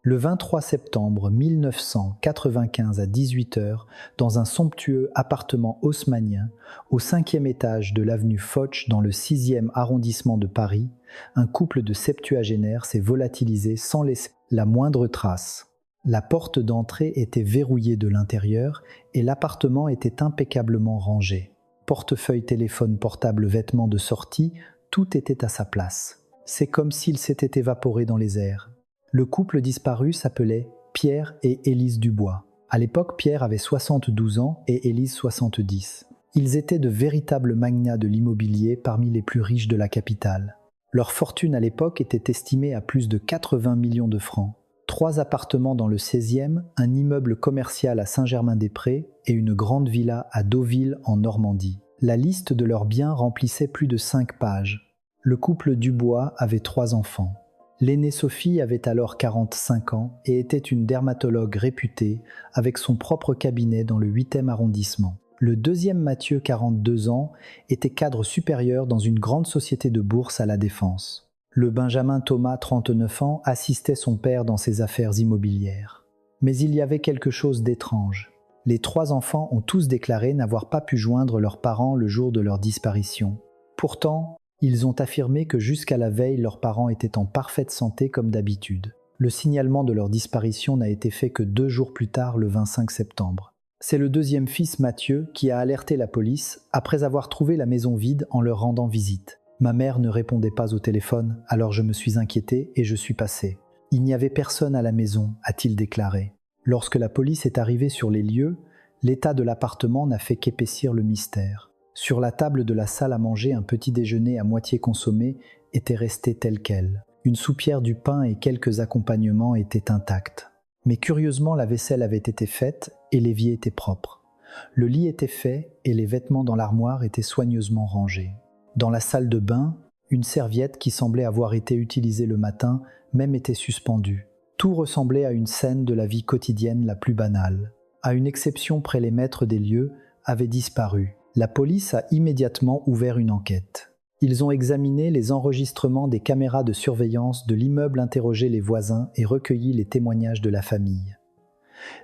Le 23 septembre 1995 à 18h, dans un somptueux appartement haussmannien, au 5e étage de l'avenue Foch dans le 6e arrondissement de Paris, un couple de septuagénaires s'est volatilisé sans laisser la moindre trace. La porte d'entrée était verrouillée de l'intérieur et l'appartement était impeccablement rangé. Portefeuille, téléphone portable, vêtements de sortie, tout était à sa place. C'est comme s'il s'était évaporé dans les airs. Le couple disparu s'appelait Pierre et Élise Dubois. À l'époque, Pierre avait 72 ans et Élise 70. Ils étaient de véritables magnats de l'immobilier parmi les plus riches de la capitale. Leur fortune à l'époque était estimée à plus de 80 millions de francs. 3 appartements dans le 16e, un immeuble commercial à Saint-Germain-des-Prés et une grande villa à Deauville en Normandie. La liste de leurs biens remplissait plus de 5 pages. Le couple Dubois avait 3 enfants. L'aînée Sophie avait alors 45 ans et était une dermatologue réputée avec son propre cabinet dans le 8e arrondissement. Le deuxième Mathieu, 42 ans, était cadre supérieur dans une grande société de bourse à La Défense. Le Benjamin Thomas, 39 ans, assistait son père dans ses affaires immobilières. Mais il y avait quelque chose d'étrange. Les 3 enfants ont tous déclaré n'avoir pas pu joindre leurs parents le jour de leur disparition. Pourtant, ils ont affirmé que jusqu'à la veille, leurs parents étaient en parfaite santé comme d'habitude. Le signalement de leur disparition n'a été fait que 2 jours plus tard, le 25 septembre. C'est le deuxième fils, Mathieu, qui a alerté la police après avoir trouvé la maison vide en leur rendant visite. Ma mère ne répondait pas au téléphone, alors je me suis inquiété et je suis passé. Il n'y avait personne à la maison, a-t-il déclaré. Lorsque la police est arrivée sur les lieux, l'état de l'appartement n'a fait qu'épaissir le mystère. Sur la table de la salle à manger, un petit déjeuner à moitié consommé était resté tel quel. Une soupière, du pain et quelques accompagnements étaient intacts. Mais curieusement, la vaisselle avait été faite et l'évier était propre. Le lit était fait et les vêtements dans l'armoire étaient soigneusement rangés. Dans la salle de bain, une serviette qui semblait avoir été utilisée le matin même était suspendue. Tout ressemblait à une scène de la vie quotidienne la plus banale. À une exception près, les maîtres des lieux avaient disparu. La police a immédiatement ouvert une enquête. Ils ont examiné les enregistrements des caméras de surveillance de l'immeuble, interrogé les voisins et recueilli les témoignages de la famille.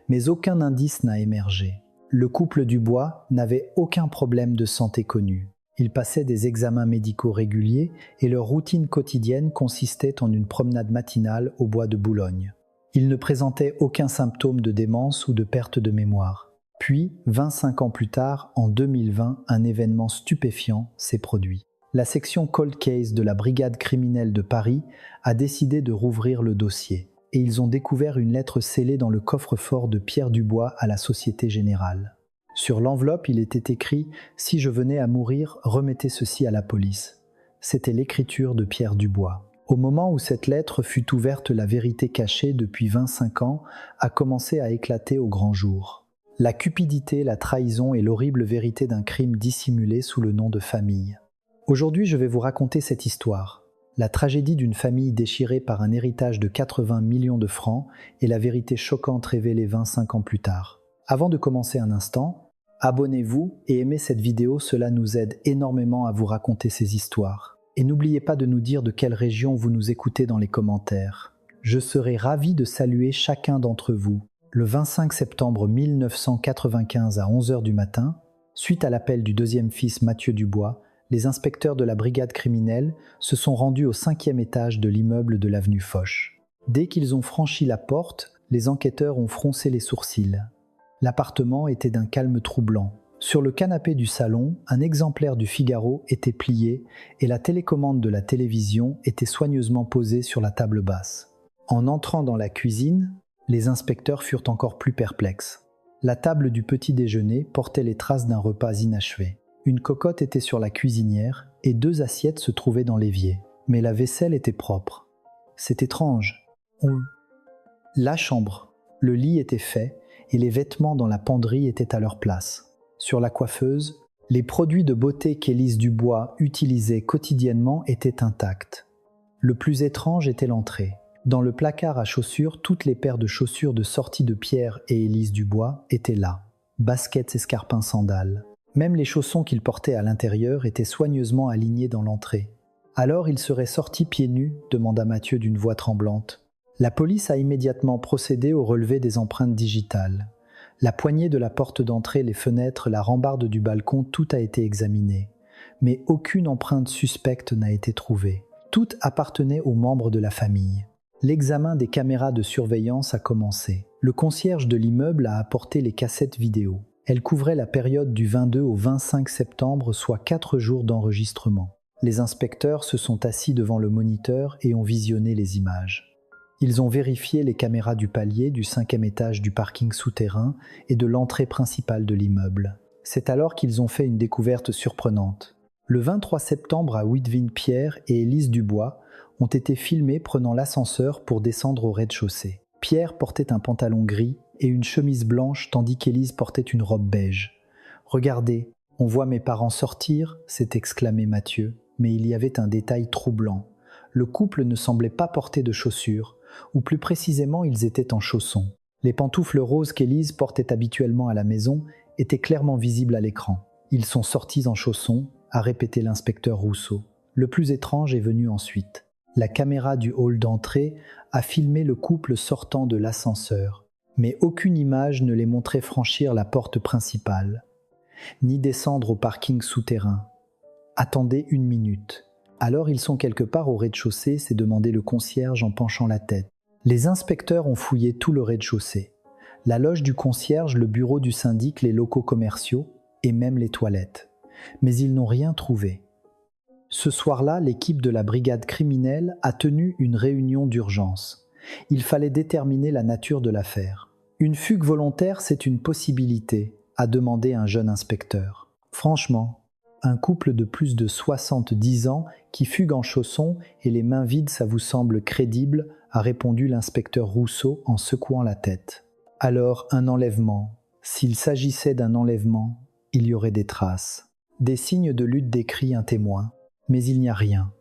Mais aucun indice n'a émergé. Le couple Dubois n'avait aucun problème de santé connu. Ils passaient des examens médicaux réguliers et leur routine quotidienne consistait en une promenade matinale au bois de Boulogne. Ils ne présentaient aucun symptôme de démence ou de perte de mémoire. Puis, 25 ans plus tard, en 2020, un événement stupéfiant s'est produit. La section Cold Case de la Brigade criminelle de Paris a décidé de rouvrir le dossier. Et ils ont découvert une lettre scellée dans le coffre-fort de Pierre Dubois à la Société Générale. Sur l'enveloppe, il était écrit « Si je venais à mourir, remettez ceci à la police ». C'était l'écriture de Pierre Dubois. Au moment où cette lettre fut ouverte, la vérité cachée depuis 25 ans a commencé à éclater au grand jour. La cupidité, la trahison et l'horrible vérité d'un crime dissimulé sous le nom de famille. Aujourd'hui, je vais vous raconter cette histoire. La tragédie d'une famille déchirée par un héritage de 80 millions de francs et la vérité choquante révélée 25 ans plus tard. Avant de commencer un instant, abonnez-vous et aimez cette vidéo, cela nous aide énormément à vous raconter ces histoires. Et n'oubliez pas de nous dire de quelle région vous nous écoutez dans les commentaires. Je serai ravi de saluer chacun d'entre vous. Le 25 septembre 1995 à 11h du matin, suite à l'appel du deuxième fils Mathieu Dubois, les inspecteurs de la brigade criminelle se sont rendus au 5e étage de l'immeuble de l'avenue Foch. Dès qu'ils ont franchi la porte, les enquêteurs ont froncé les sourcils. L'appartement était d'un calme troublant. Sur le canapé du salon, un exemplaire du Figaro était plié et la télécommande de la télévision était soigneusement posée sur la table basse. En entrant dans la cuisine, les inspecteurs furent encore plus perplexes. La table du petit déjeuner portait les traces d'un repas inachevé. Une cocotte était sur la cuisinière et 2 assiettes se trouvaient dans l'évier. Mais la vaisselle était propre. C'est étrange. La chambre, le lit était fait et les vêtements dans la penderie étaient à leur place. Sur la coiffeuse, les produits de beauté qu'Élise Dubois utilisait quotidiennement étaient intacts. Le plus étrange était l'entrée. Dans le placard à chaussures, toutes les paires de chaussures de sortie de Pierre et Élise Dubois étaient là. Baskets, escarpins, sandales. Même les chaussons qu'ils portaient à l'intérieur étaient soigneusement alignés dans l'entrée. « Alors il serait sorti pieds nus ?» demanda Mathieu d'une voix tremblante. La police a immédiatement procédé au relevé des empreintes digitales. La poignée de la porte d'entrée, les fenêtres, la rambarde du balcon, tout a été examiné. Mais aucune empreinte suspecte n'a été trouvée. Toutes appartenaient aux membres de la famille. L'examen des caméras de surveillance a commencé. Le concierge de l'immeuble a apporté les cassettes vidéo. Elles couvraient la période du 22 au 25 septembre, soit 4 jours d'enregistrement. Les inspecteurs se sont assis devant le moniteur et ont visionné les images. Ils ont vérifié les caméras du palier, du 5e étage du parking souterrain et de l'entrée principale de l'immeuble. C'est alors qu'ils ont fait une découverte surprenante. Le 23 septembre à Witwin Pierre et Élise Dubois ont été filmés prenant l'ascenseur pour descendre au rez-de-chaussée. Pierre portait un pantalon gris et une chemise blanche tandis qu'Élise portait une robe beige. « Regardez, on voit mes parents sortir » s'est exclamé Mathieu, mais il y avait un détail troublant. Le couple ne semblait pas porter de chaussures, ou plus précisément ils étaient en chaussons. Les pantoufles roses qu'Élise portait habituellement à la maison étaient clairement visibles à l'écran. « Ils sont sortis en chaussons » a répété l'inspecteur Rousseau. Le plus étrange est venu ensuite. La caméra du hall d'entrée a filmé le couple sortant de l'ascenseur, mais aucune image ne les montrait franchir la porte principale, ni descendre au parking souterrain. Attendez 1 minute. Alors ils sont quelque part au rez-de-chaussée, s'est demandé le concierge en penchant la tête. Les inspecteurs ont fouillé tout le rez-de-chaussée. La loge du concierge, le bureau du syndic, les locaux commerciaux et même les toilettes. Mais ils n'ont rien trouvé. Ce soir-là, l'équipe de la brigade criminelle a tenu une réunion d'urgence. Il fallait déterminer la nature de l'affaire. Une fugue volontaire, c'est une possibilité, a demandé un jeune inspecteur. Franchement, un couple de plus de 70 ans qui fugue en chaussons et les mains vides, ça vous semble crédible, a répondu l'inspecteur Rousseau en secouant la tête. Alors, un enlèvement. S'il s'agissait d'un enlèvement, il y aurait des traces. Des signes de lutte décrit un témoin. Mais il n'y a rien.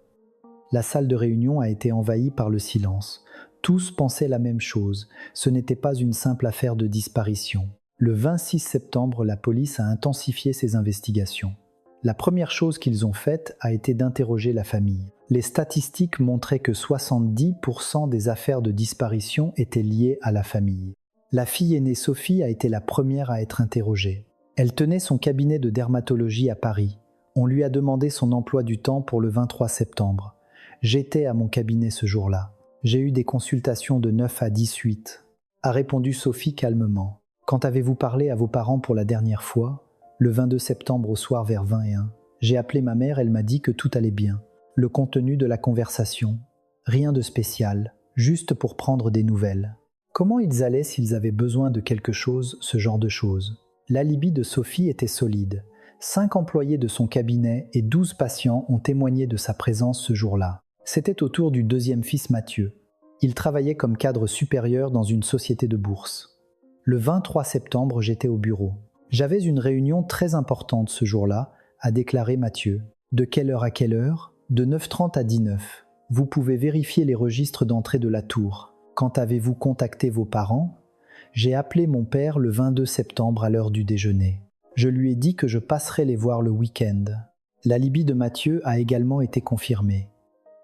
La salle de réunion a été envahie par le silence. Tous pensaient la même chose. Ce n'était pas une simple affaire de disparition. Le 26 septembre, la police a intensifié ses investigations. La première chose qu'ils ont faite a été d'interroger la famille. Les statistiques montraient que 70% des affaires de disparition étaient liées à la famille. La fille aînée Sophie a été la première à être interrogée. Elle tenait son cabinet de dermatologie à Paris. On lui a demandé son emploi du temps pour le 23 septembre. J'étais à mon cabinet ce jour-là. J'ai eu des consultations de 9 à 18, a répondu Sophie calmement. Quand avez-vous parlé à vos parents pour la dernière fois ? Le 22 septembre au soir vers 21. J'ai appelé ma mère, elle m'a dit que tout allait bien. Le contenu de la conversation. Rien de spécial, juste pour prendre des nouvelles. Comment ils allaient s'ils avaient besoin de quelque chose, ce genre de choses ? L'alibi de Sophie était solide. 5 employés de son cabinet et 12 patients ont témoigné de sa présence ce jour-là. C'était au tour du deuxième fils Mathieu. Il travaillait comme cadre supérieur dans une société de bourse. Le 23 septembre, j'étais au bureau. J'avais une réunion très importante ce jour-là, a déclaré Mathieu. De quelle heure à quelle heure ? De 9h30 à 19. Vous pouvez vérifier les registres d'entrée de la tour. Quand avez-vous contacté vos parents ? J'ai appelé mon père le 22 septembre à l'heure du déjeuner. Je lui ai dit que je passerais les voir le week-end. L'alibi de Mathieu a également été confirmé.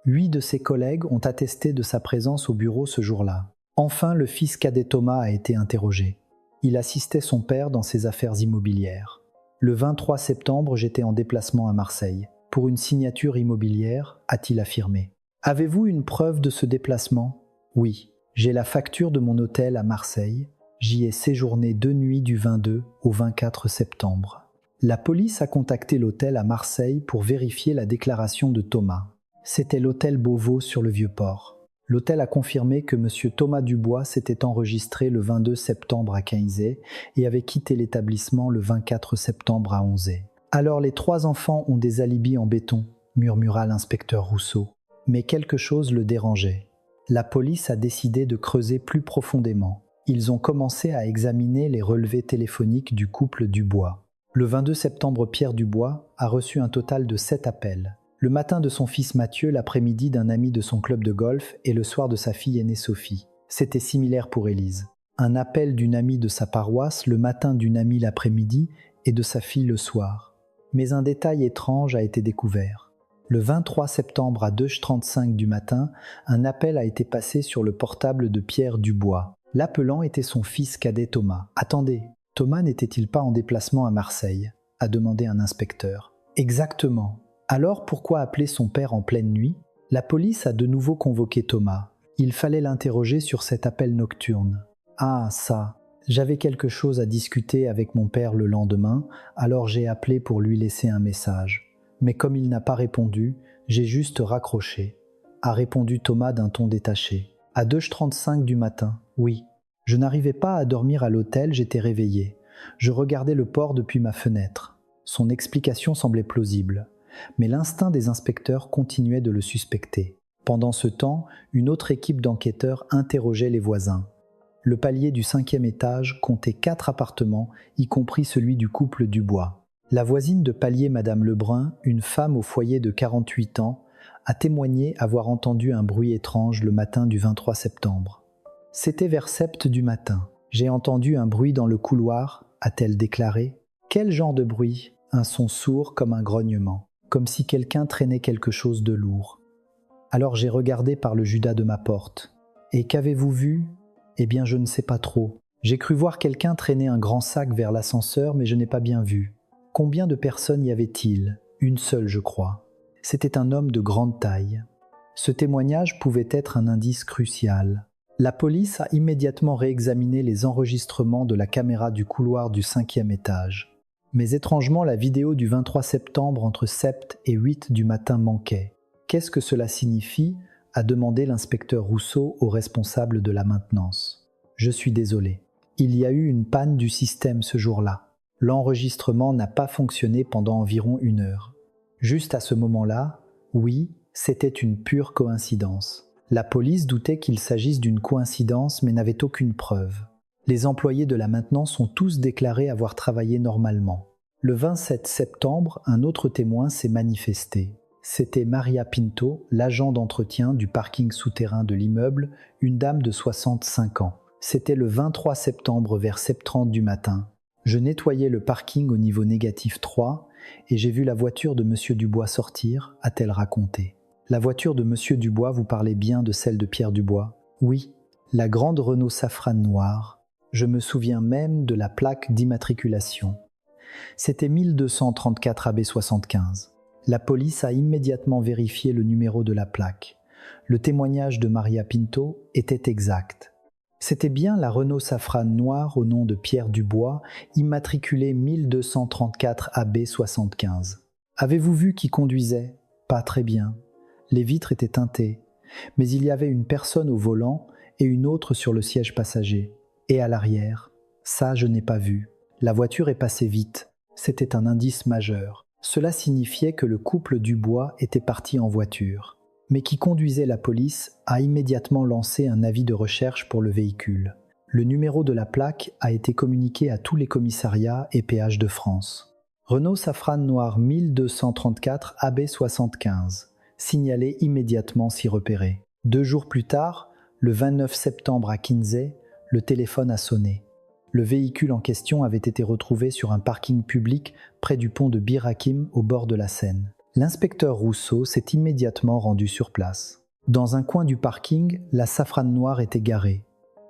8 de ses collègues ont attesté de sa présence au bureau ce jour-là. Enfin, le fils cadet Thomas a été interrogé. Il assistait son père dans ses affaires immobilières. Le 23 septembre, j'étais en déplacement à Marseille. Pour une signature immobilière, a-t-il affirmé. Avez-vous une preuve de ce déplacement ? Oui, j'ai la facture de mon hôtel à Marseille. J'y ai séjourné 2 nuits du 22 au 24 septembre. La police a contacté l'hôtel à Marseille pour vérifier la déclaration de Thomas. C'était l'hôtel Beauvau sur le Vieux-Port. L'hôtel a confirmé que M. Thomas Dubois s'était enregistré le 22 septembre à Quinzay et avait quitté l'établissement le 24 septembre à Onzay. Alors les 3 enfants ont des alibis en béton, murmura l'inspecteur Rousseau. Mais quelque chose le dérangeait. La police a décidé de creuser plus profondément. Ils ont commencé à examiner les relevés téléphoniques du couple Dubois. Le 22 septembre, Pierre Dubois a reçu un total de 7 appels. Le matin de son fils Mathieu, l'après-midi d'un ami de son club de golf et le soir de sa fille aînée Sophie. C'était similaire pour Élise. Un appel d'une amie de sa paroisse le matin d'une amie l'après-midi et de sa fille le soir. Mais un détail étrange a été découvert. Le 23 septembre à 2h35 du matin, un appel a été passé sur le portable de Pierre Dubois. L'appelant était son fils cadet Thomas. « Attendez, Thomas n'était-il pas en déplacement à Marseille ?» a demandé un inspecteur. « Exactement. Alors pourquoi appeler son père en pleine nuit ?» La police a de nouveau convoqué Thomas. Il fallait l'interroger sur cet appel nocturne. « Ah, ça. J'avais quelque chose à discuter avec mon père le lendemain, alors j'ai appelé pour lui laisser un message. Mais comme il n'a pas répondu, j'ai juste raccroché, » a répondu Thomas d'un ton détaché. À 2h35 du matin, oui. Je n'arrivais pas à dormir à l'hôtel, j'étais réveillé. Je regardais le port depuis ma fenêtre. Son explication semblait plausible, mais l'instinct des inspecteurs continuait de le suspecter. Pendant ce temps, une autre équipe d'enquêteurs interrogeait les voisins. Le palier du 5e étage comptait 4 appartements, y compris celui du couple Dubois. La voisine de palier Madame Lebrun, une femme au foyer de 48 ans, a témoigné avoir entendu un bruit étrange le matin du 23 septembre. « C'était vers 7h du matin. J'ai entendu un bruit dans le couloir, a-t-elle déclaré. Quel genre de bruit ? Un son sourd comme un grognement, comme si quelqu'un traînait quelque chose de lourd. Alors j'ai regardé par le judas de ma porte. Et qu'avez-vous vu ? Eh bien je ne sais pas trop. J'ai cru voir quelqu'un traîner un grand sac vers l'ascenseur, mais je n'ai pas bien vu. Combien de personnes y avait-il ? Une seule, je crois. C'était un homme de grande taille. Ce témoignage pouvait être un indice crucial. La police a immédiatement réexaminé les enregistrements de la caméra du couloir du 5e étage. Mais étrangement, la vidéo du 23 septembre entre 7 et 8 du matin manquait. Qu'est-ce que cela signifie ? A demandé l'inspecteur Rousseau au responsable de la maintenance. Je suis désolé. Il y a eu une panne du système ce jour-là. L'enregistrement n'a pas fonctionné pendant environ 1 heure. Juste à ce moment-là, oui, c'était une pure coïncidence. La police doutait qu'il s'agisse d'une coïncidence mais n'avait aucune preuve. Les employés de la maintenance ont tous déclaré avoir travaillé normalement. Le 27 septembre, un autre témoin s'est manifesté. C'était Maria Pinto, l'agent d'entretien du parking souterrain de l'immeuble, une dame de 65 ans. C'était le 23 septembre vers 7h30 du matin. Je nettoyais le parking au niveau négatif 3 et j'ai vu la voiture de M. Dubois sortir, a-t-elle raconté. La voiture de M. Dubois, vous parlez bien de celle de Pierre Dubois ? Oui, la grande Renault Safrane noire. Je me souviens même de la plaque d'immatriculation. C'était 1234 AB 75. La police a immédiatement vérifié le numéro de la plaque. Le témoignage de Maria Pinto était exact. C'était bien la Renault Safrane noire au nom de Pierre Dubois, immatriculée 1234 AB 75. Avez-vous vu qui conduisait ? Pas très bien. Les vitres étaient teintées, mais il y avait une personne au volant et une autre sur le siège passager. Et à l'arrière ? Ça, je n'ai pas vu. La voiture est passée vite. C'était un indice majeur. Cela signifiait que le couple Dubois était parti en voiture. Mais qui conduisait la police a immédiatement lancé un avis de recherche pour le véhicule. Le numéro de la plaque a été communiqué à tous les commissariats et péages de France. Renault Safrane noire 1234 AB 75. Signalé immédiatement s'y repérer. 2 jours plus tard, le 29 septembre à Quinzay, le téléphone a sonné. Le véhicule en question avait été retrouvé sur un parking public près du pont de Bir Hakeim au bord de la Seine. L'inspecteur Rousseau s'est immédiatement rendu sur place. Dans un coin du parking, la Safrane noire était garée.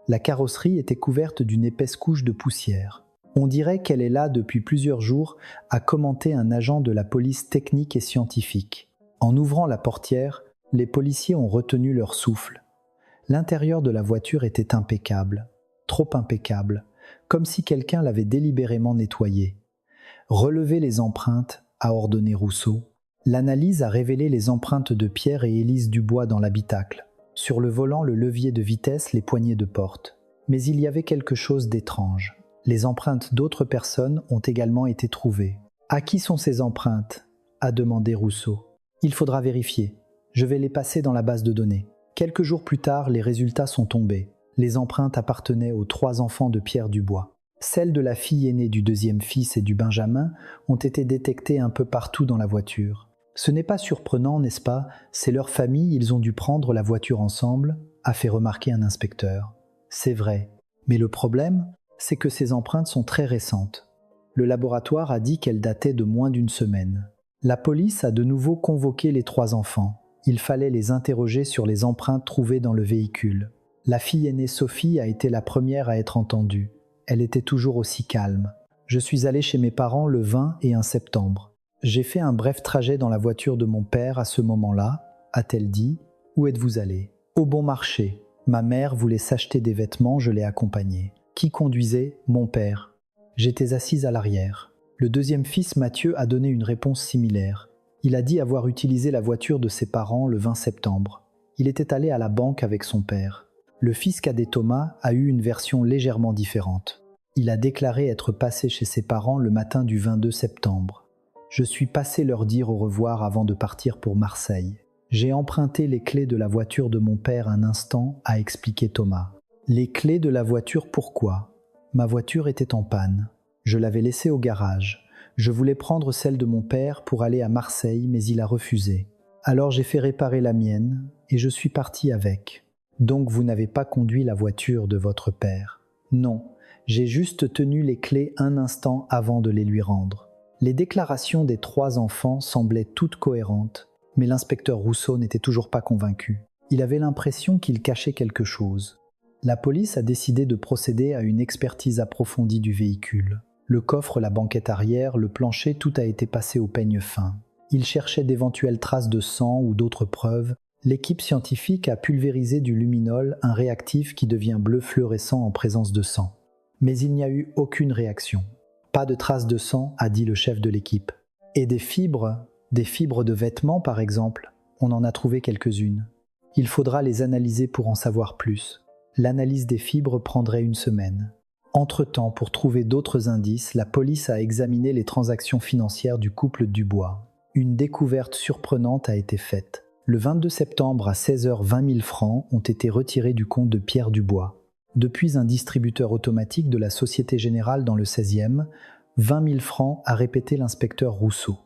La carrosserie était couverte d'une épaisse couche de poussière. On dirait qu'elle est là depuis plusieurs jours, a commenté un agent de la police technique et scientifique. En ouvrant la portière, les policiers ont retenu leur souffle. L'intérieur de la voiture était impeccable, trop impeccable, comme si quelqu'un l'avait délibérément nettoyé. Relevez les empreintes, a ordonné Rousseau. L'analyse a révélé les empreintes de Pierre et Élise Dubois dans l'habitacle. Sur le volant, le levier de vitesse, les poignées de porte. Mais il y avait quelque chose d'étrange. Les empreintes d'autres personnes ont également été trouvées. À qui sont ces empreintes ? A demandé Rousseau. Il faudra vérifier. Je vais les passer dans la base de données. Quelques jours plus tard, les résultats sont tombés. Les empreintes appartenaient aux 3 enfants de Pierre Dubois. Celles de la fille aînée du 2e fils et du Benjamin ont été détectées un peu partout dans la voiture. Ce n'est pas surprenant, n'est-ce pas ? C'est leur famille, ils ont dû prendre la voiture ensemble, a fait remarquer un inspecteur. C'est vrai. Mais le problème, c'est que ces empreintes sont très récentes. Le laboratoire a dit qu'elles dataient de moins d'1 semaine. La police a de nouveau convoqué les 3 enfants. Il fallait les interroger sur les empreintes trouvées dans le véhicule. La fille aînée Sophie a été la première à être entendue. Elle était toujours aussi calme. Je suis allé chez mes parents le 20 et 1 septembre. J'ai fait un bref trajet dans la voiture de mon père à ce moment-là, a-t-elle dit. Où êtes-vous allé ? Au bon marché. Ma mère voulait s'acheter des vêtements, je l'ai accompagnée. Qui conduisait ? Mon père. J'étais assise à l'arrière. Le deuxième fils, Mathieu, a donné une réponse similaire. Il a dit avoir utilisé la voiture de ses parents le 20 septembre. Il était allé à la banque avec son père. Le fils cadet Thomas a eu une version légèrement différente. Il a déclaré être passé chez ses parents le matin du 22 septembre. Je suis passé leur dire au revoir avant de partir pour Marseille. J'ai emprunté les clés de la voiture de mon père un instant, a expliqué Thomas. Les clés de la voiture, pourquoi ? Ma voiture était en panne. Je l'avais laissée au garage. Je voulais prendre celle de mon père pour aller à Marseille, mais il a refusé. Alors j'ai fait réparer la mienne et je suis parti avec. Donc vous n'avez pas conduit la voiture de votre père ? Non, j'ai juste tenu les clés un instant avant de les lui rendre. Les déclarations des 3 enfants semblaient toutes cohérentes, mais l'inspecteur Rousseau n'était toujours pas convaincu. Il avait l'impression qu'il cachait quelque chose. La police a décidé de procéder à une expertise approfondie du véhicule. Le coffre, la banquette arrière, le plancher, tout a été passé au peigne fin. Il cherchait d'éventuelles traces de sang ou d'autres preuves. L'équipe scientifique a pulvérisé du luminol, un réactif qui devient bleu fluorescent en présence de sang. Mais il n'y a eu aucune réaction. Pas de traces de sang, a dit le chef de l'équipe. Et des fibres de vêtements par exemple, on en a trouvé quelques-unes. Il faudra les analyser pour en savoir plus. L'analyse des fibres prendrait 1 semaine. Entre-temps, pour trouver d'autres indices, la police a examiné les transactions financières du couple Dubois. Une découverte surprenante a été faite. Le 22 septembre à 16h, 20 000 francs ont été retirés du compte de Pierre Dubois. Depuis un distributeur automatique de la Société Générale dans le 16e, 20 000 francs, a répété l'inspecteur Rousseau.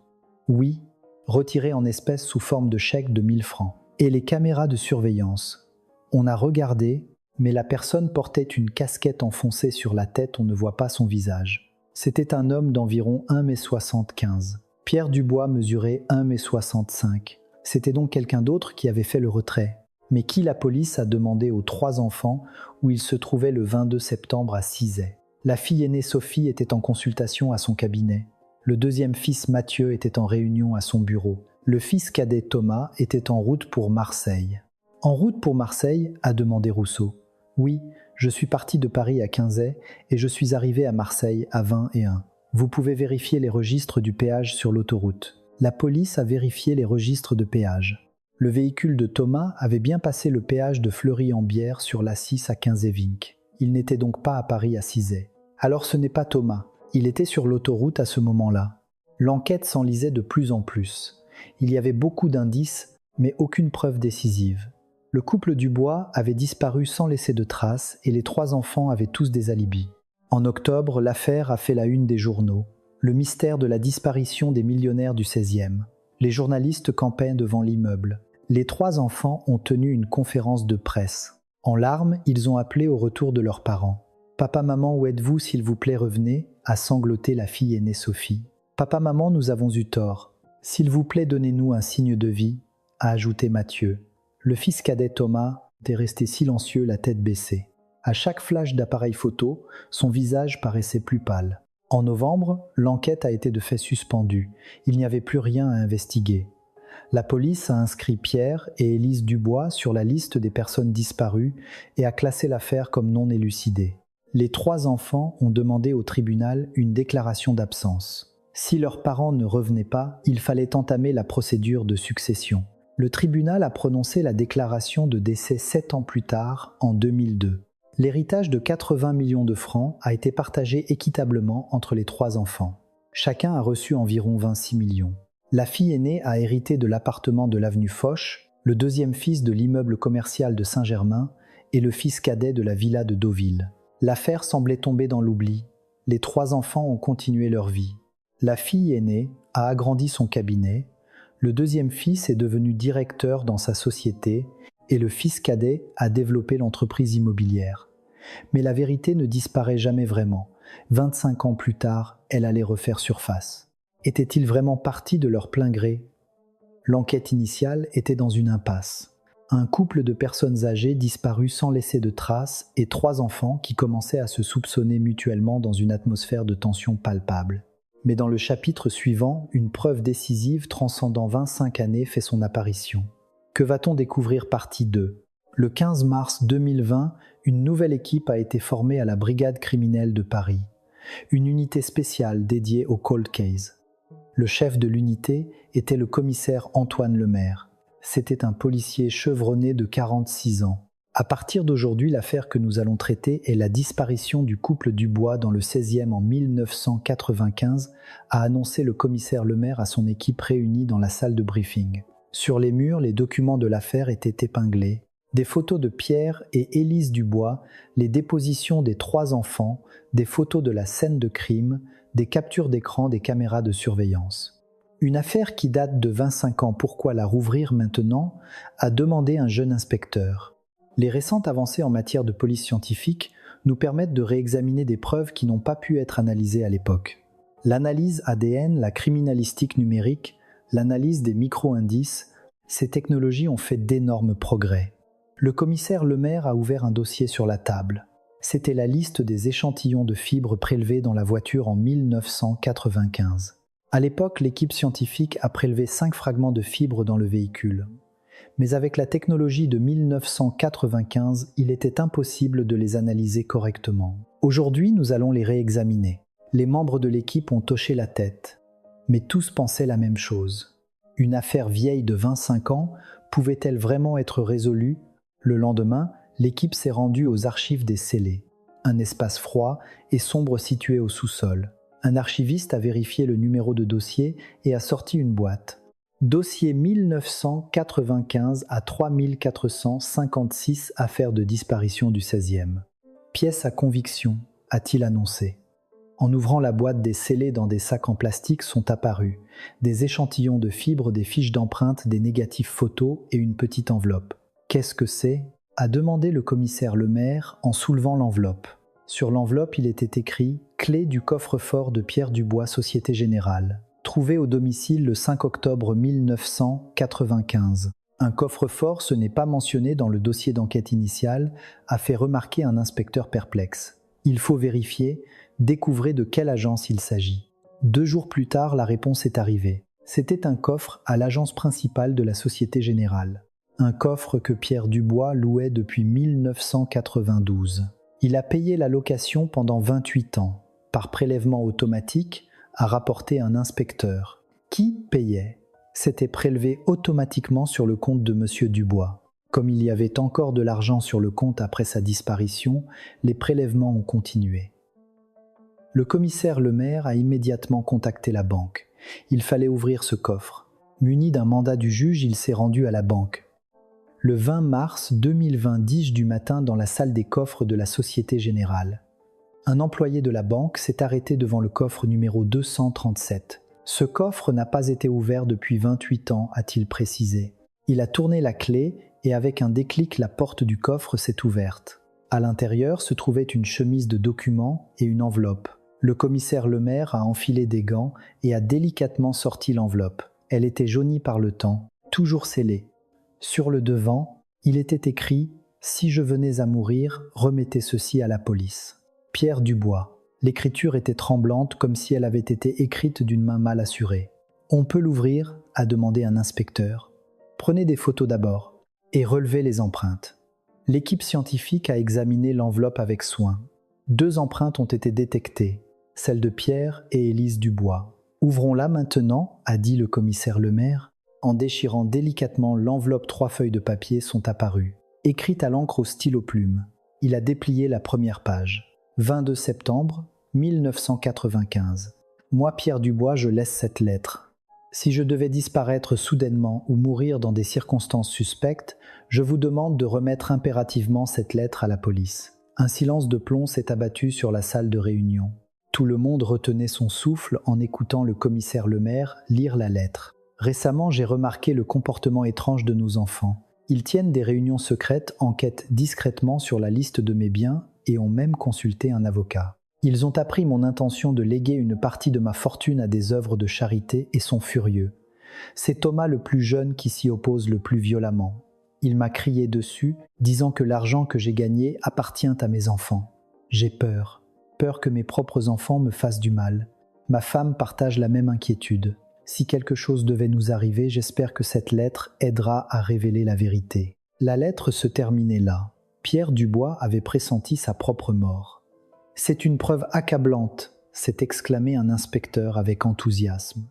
Oui, retirés en espèces sous forme de chèque de 1 000 francs. Et les caméras de surveillance. On a regardé, mais la personne portait une casquette enfoncée sur la tête, on ne voit pas son visage. C'était un homme d'environ 1,75 m. Pierre Dubois mesurait 1,65 m. C'était donc quelqu'un d'autre qui avait fait le retrait. Mais qui la police a demandé aux 3 enfants où ils se trouvaient le 22 septembre à Cizay. La fille aînée Sophie était en consultation à son cabinet. Le deuxième fils Mathieu était en réunion à son bureau. Le fils cadet Thomas était en route pour Marseille. En route pour Marseille, a demandé Rousseau. Oui, je suis parti de Paris à 15h et je suis arrivé à Marseille à 20h01. Vous pouvez vérifier les registres du péage sur l'autoroute. La police a vérifié les registres de péage. Le véhicule de Thomas avait bien passé le péage de Fleury-en-Bière sur l'A6 à 15h20. Il n'était donc pas à Paris à 6h. Alors ce n'est pas Thomas. Il était sur l'autoroute à ce moment-là. L'enquête s'enlisait de plus en plus. Il y avait beaucoup d'indices, mais aucune preuve décisive. Le couple Dubois avait disparu sans laisser de traces et les 3 enfants avaient tous des alibis. En octobre, l'affaire a fait la une des journaux. Le mystère de la disparition des millionnaires du 16e. Les journalistes campaient devant l'immeuble. Les 3 enfants ont tenu une conférence de presse. En larmes, ils ont appelé au retour de leurs parents. « Papa, maman, où êtes-vous, s'il vous plaît, revenez » a sangloté la fille aînée Sophie. « Papa, maman, nous avons eu tort. S'il vous plaît, donnez-nous un signe de vie » a ajouté Mathieu. Le fils cadet Thomas était resté silencieux, la tête baissée. À chaque flash d'appareil photo, son visage paraissait plus pâle. En novembre, l'enquête a été de fait suspendue. Il n'y avait plus rien à investiguer. La police a inscrit Pierre et Élise Dubois sur la liste des personnes disparues et a classé l'affaire comme non élucidée. Les 3 enfants ont demandé au tribunal une déclaration d'absence. Si leurs parents ne revenaient pas, il fallait entamer la procédure de succession. Le tribunal a prononcé la déclaration de décès 7 ans plus tard, en 2002. L'héritage de 80 millions de francs a été partagé équitablement entre les 3 enfants. Chacun a reçu environ 26 millions. La fille aînée a hérité de l'appartement de l'avenue Foch, le deuxième fils de l'immeuble commercial de Saint-Germain et le fils cadet de la villa de Deauville. L'affaire semblait tomber dans l'oubli. Les 3 enfants ont continué leur vie. La fille aînée a agrandi son cabinet, le deuxième fils est devenu directeur dans sa société et le fils cadet a développé l'entreprise immobilière. Mais la vérité ne disparaît jamais vraiment. 25 ans plus tard, elle allait refaire surface. Étaient-ils vraiment partis de leur plein gré? L'enquête initiale était dans une impasse. Un couple de personnes âgées disparues sans laisser de traces et 3 enfants qui commençaient à se soupçonner mutuellement dans une atmosphère de tension palpable. Mais dans le chapitre suivant, une preuve décisive transcendant 25 années fait son apparition. Que va-t-on découvrir partie 2? Le 15 mars 2020, une nouvelle équipe a été formée à la Brigade criminelle de Paris, une unité spéciale dédiée au cold case. Le chef de l'unité était le commissaire Antoine Lemaire. C'était un policier chevronné de 46 ans. À partir d'aujourd'hui, l'affaire que nous allons traiter est la disparition du couple Dubois dans le 16e en 1995, a annoncé le commissaire Lemaire à son équipe réunie dans la salle de briefing. Sur les murs, les documents de l'affaire étaient épinglés. Des photos de Pierre et Élise Dubois, les dépositions des 3 enfants, des photos de la scène de crime, des captures d'écran des caméras de surveillance. Une affaire qui date de 25 ans, pourquoi la rouvrir maintenant, a demandé un jeune inspecteur. Les récentes avancées en matière de police scientifique nous permettent de réexaminer des preuves qui n'ont pas pu être analysées à l'époque. L'analyse ADN, la criminalistique numérique, l'analyse des micro-indices, ces technologies ont fait d'énormes progrès. Le commissaire Lemaire a ouvert un dossier sur la table. C'était la liste des échantillons de fibres prélevés dans la voiture en 1995. À l'époque, l'équipe scientifique a prélevé 5 fragments de fibres dans le véhicule. Mais avec la technologie de 1995, il était impossible de les analyser correctement. Aujourd'hui, nous allons les réexaminer. Les membres de l'équipe ont hoché la tête. Mais tous pensaient la même chose. Une affaire vieille de 25 ans pouvait-elle vraiment être résolue? Le lendemain, l'équipe s'est rendue aux archives des scellés, un espace froid et sombre situé au sous-sol. Un archiviste a vérifié le numéro de dossier et a sorti une boîte. Dossier 1995 à 3456, affaire de disparition du 16e. Pièce à conviction, a-t-il annoncé. En ouvrant la boîte, des scellés dans des sacs en plastique sont apparus, des échantillons de fibres, des fiches d'empreintes, des négatifs photos et une petite enveloppe. Qu'est-ce que c'est? A demandé le commissaire Lemaire en soulevant l'enveloppe. Sur l'enveloppe, il était écrit « Clé du coffre-fort de Pierre Dubois, Société Générale », trouvé au domicile le 5 octobre 1995. Un coffre-fort, ce n'est pas mentionné dans le dossier d'enquête initiale, a fait remarquer un inspecteur perplexe. Il faut vérifier, découvrez de quelle agence il s'agit. 2 jours plus tard, la réponse est arrivée. C'était un coffre à l'agence principale de la Société Générale. Un coffre que Pierre Dubois louait depuis 1992. Il a payé la location pendant 28 ans, par prélèvement automatique, a rapporté un inspecteur. Qui payait? C'était prélevé automatiquement sur le compte de M. Dubois. Comme il y avait encore de l'argent sur le compte après sa disparition, les prélèvements ont continué. Le commissaire Lemaire a immédiatement contacté la banque. Il fallait ouvrir ce coffre. Muni d'un mandat du juge, il s'est rendu à la banque. Le 20 mars 2020, 10 du matin, dans la salle des coffres de la Société Générale. Un employé de la banque s'est arrêté devant le coffre numéro 237. Ce coffre n'a pas été ouvert depuis 28 ans, a-t-il précisé. Il a tourné la clé et avec un déclic, la porte du coffre s'est ouverte. À l'intérieur se trouvait une chemise de documents et une enveloppe. Le commissaire Lemaire a enfilé des gants et a délicatement sorti l'enveloppe. Elle était jaunie par le temps, toujours scellée. Sur le devant, il était écrit « Si je venais à mourir, remettez ceci à la police. Pierre Dubois ». L'écriture était tremblante comme si elle avait été écrite d'une main mal assurée. « On peut l'ouvrir ?» a demandé un inspecteur. « Prenez des photos d'abord et relevez les empreintes. » L'équipe scientifique a examiné l'enveloppe avec soin. 2 empreintes ont été détectées, celles de Pierre et Élise Dubois. « Ouvrons-la maintenant » a dit le commissaire Lemaire. En déchirant délicatement l'enveloppe, 3 feuilles de papier sont apparues, écrites à l'encre au stylo plume. Il a déplié la première page. 22 septembre 1995. Moi, Pierre Dubois, je laisse cette lettre. Si je devais disparaître soudainement ou mourir dans des circonstances suspectes, je vous demande de remettre impérativement cette lettre à la police. Un silence de plomb s'est abattu sur la salle de réunion. Tout le monde retenait son souffle en écoutant le commissaire Lemaire lire la lettre. Récemment, j'ai remarqué le comportement étrange de nos enfants. Ils tiennent des réunions secrètes, enquêtent discrètement sur la liste de mes biens et ont même consulté un avocat. Ils ont appris mon intention de léguer une partie de ma fortune à des œuvres de charité et sont furieux. C'est Thomas le plus jeune qui s'y oppose le plus violemment. Il m'a crié dessus, disant que l'argent que j'ai gagné appartient à mes enfants. J'ai peur que mes propres enfants me fassent du mal. Ma femme partage la même inquiétude. Si quelque chose devait nous arriver, j'espère que cette lettre aidera à révéler la vérité. La lettre se terminait là. Pierre Dubois avait pressenti sa propre mort. C'est une preuve accablante, s'est exclamé un inspecteur avec enthousiasme.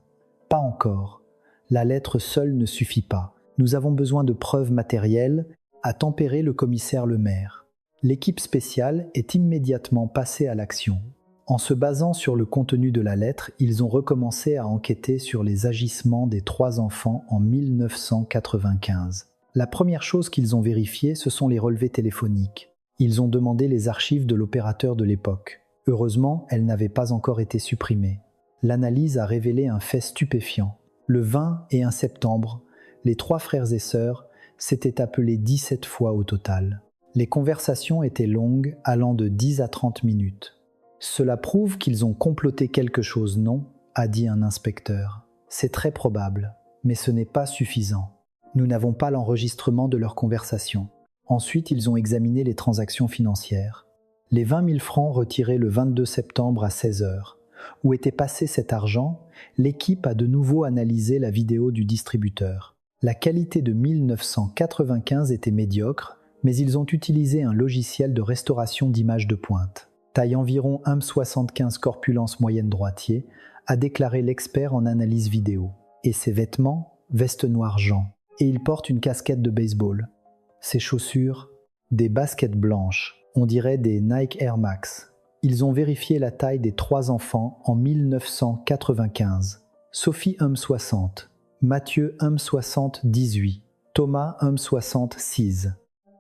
Pas encore. La lettre seule ne suffit pas. Nous avons besoin de preuves matérielles, a tempéré le commissaire Lemaire. L'équipe spéciale est immédiatement passée à l'action. En se basant sur le contenu de la lettre, ils ont recommencé à enquêter sur les agissements des 3 enfants en 1995. La première chose qu'ils ont vérifiée, ce sont les relevés téléphoniques. Ils ont demandé les archives de l'opérateur de l'époque. Heureusement, elles n'avaient pas encore été supprimées. L'analyse a révélé un fait stupéfiant. Le 20 et 1 septembre, les 3 frères et sœurs s'étaient appelés 17 fois au total. Les conversations étaient longues, allant de 10 à 30 minutes. Cela prouve qu'ils ont comploté quelque chose, non ? A dit un inspecteur. C'est très probable, mais ce n'est pas suffisant. Nous n'avons pas l'enregistrement de leur conversation. Ensuite, ils ont examiné les transactions financières. Les 20 000 francs retirés le 22 septembre à 16 heures. Où était passé cet argent ? L'équipe a de nouveau analysé la vidéo du distributeur. La qualité de 1995 était médiocre, mais ils ont utilisé un logiciel de restauration d'images de pointe. Taille environ 1,75 m, corpulence moyenne droitier, a déclaré l'expert en analyse vidéo. Et ses vêtements ? Veste noire Jean. Et il porte une casquette de baseball. Ses chaussures ? Des baskets blanches. On dirait des Nike Air Max. Ils ont vérifié la taille des 3 enfants en 1995. Sophie 1,60 m, Mathieu 1,60 m 18, Thomas 1,60 m 6.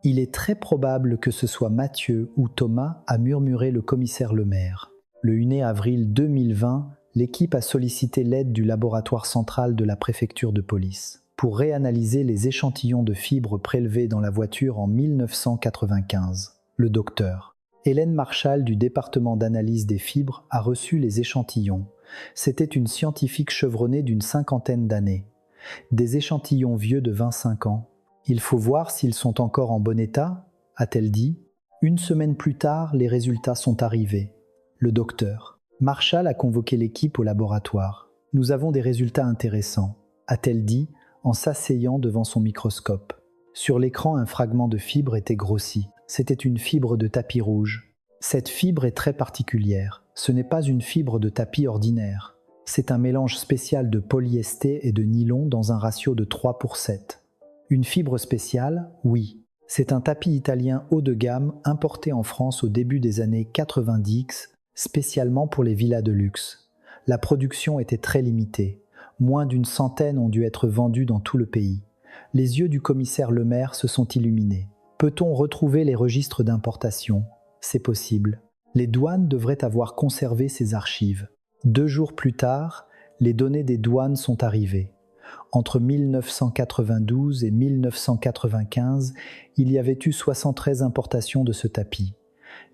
Il est très probable que ce soit Mathieu ou Thomas, a murmuré le commissaire Lemaire. Le 1er avril 2020, l'équipe a sollicité l'aide du laboratoire central de la préfecture de police pour réanalyser les échantillons de fibres prélevés dans la voiture en 1995. Le docteur Hélène Marchal du département d'analyse des fibres a reçu les échantillons. C'était une scientifique chevronnée d'une 50aine d'années. Des échantillons vieux de 25 ans. Il faut voir s'ils sont encore en bon état, a-t-elle dit. 1 semaine plus tard, les résultats sont arrivés. Le docteur Marchal a convoqué l'équipe au laboratoire. Nous avons des résultats intéressants, a-t-elle dit en s'asseyant devant son microscope. Sur l'écran, un fragment de fibre était grossi. C'était une fibre de tapis rouge. Cette fibre est très particulière. Ce n'est pas une fibre de tapis ordinaire. C'est un mélange spécial de polyester et de nylon dans un ratio de 3:7. Une fibre spéciale, oui. C'est un tapis italien haut de gamme importé en France au début des années 90, spécialement pour les villas de luxe. La production était très limitée. Moins d'une centaine ont dû être vendus dans tout le pays. Les yeux du commissaire Lemaire se sont illuminés. Peut-on retrouver les registres d'importation ? C'est possible. Les douanes devraient avoir conservé ces archives. 2 jours plus tard, les données des douanes sont arrivées. Entre 1992 et 1995, il y avait eu 73 importations de ce tapis.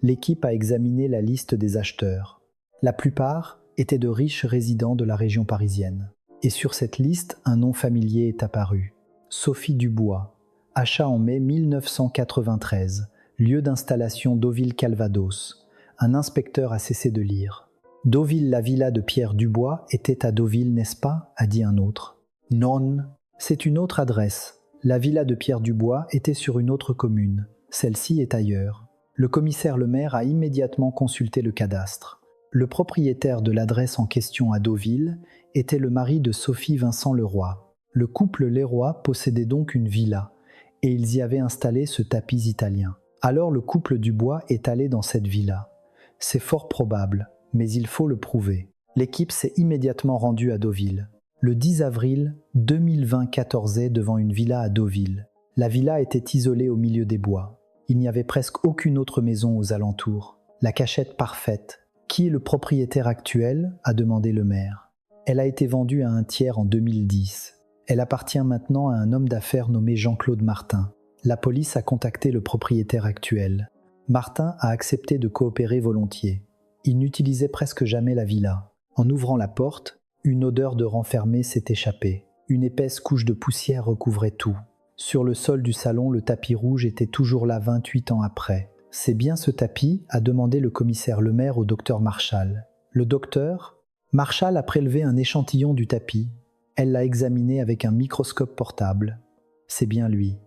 L'équipe a examiné la liste des acheteurs. La plupart étaient de riches résidents de la région parisienne. Et sur cette liste, un nom familier est apparu. Sophie Dubois. Achat en mai 1993. Lieu d'installation Deauville-Calvados. Un inspecteur a cessé de lire. Deauville, la villa de Pierre Dubois était à Deauville, n'est-ce pas ? A dit un autre. Non, c'est une autre adresse. La villa de Pierre Dubois était sur une autre commune. Celle-ci est ailleurs. Le commissaire Lemaire a immédiatement consulté le cadastre. Le propriétaire de l'adresse en question à Deauville était le mari de Sophie Vincent Leroy. Le couple Leroy possédait donc une villa, et ils y avaient installé ce tapis italien. Alors le couple Dubois est allé dans cette villa. C'est fort probable, mais il faut le prouver. L'équipe s'est immédiatement rendue à Deauville. Le 10 avril 2020 14 devant une villa à Deauville. La villa était isolée au milieu des bois. Il n'y avait presque aucune autre maison aux alentours. La cachette parfaite. Qui est le propriétaire actuel ? A demandé le maire. Elle a été vendue à un tiers en 2010. Elle appartient maintenant à un homme d'affaires nommé Jean-Claude Martin. La police a contacté le propriétaire actuel. Martin a accepté de coopérer volontiers. Il n'utilisait presque jamais la villa. En ouvrant la porte, une odeur de renfermé s'est échappée. Une épaisse couche de poussière recouvrait tout. Sur le sol du salon, le tapis rouge était toujours là 28 ans après. « C'est bien ce tapis ?» a demandé le commissaire Lemaire au docteur Marchal. Le docteur Marchal a prélevé un échantillon du tapis. Elle l'a examiné avec un microscope portable. C'est bien lui,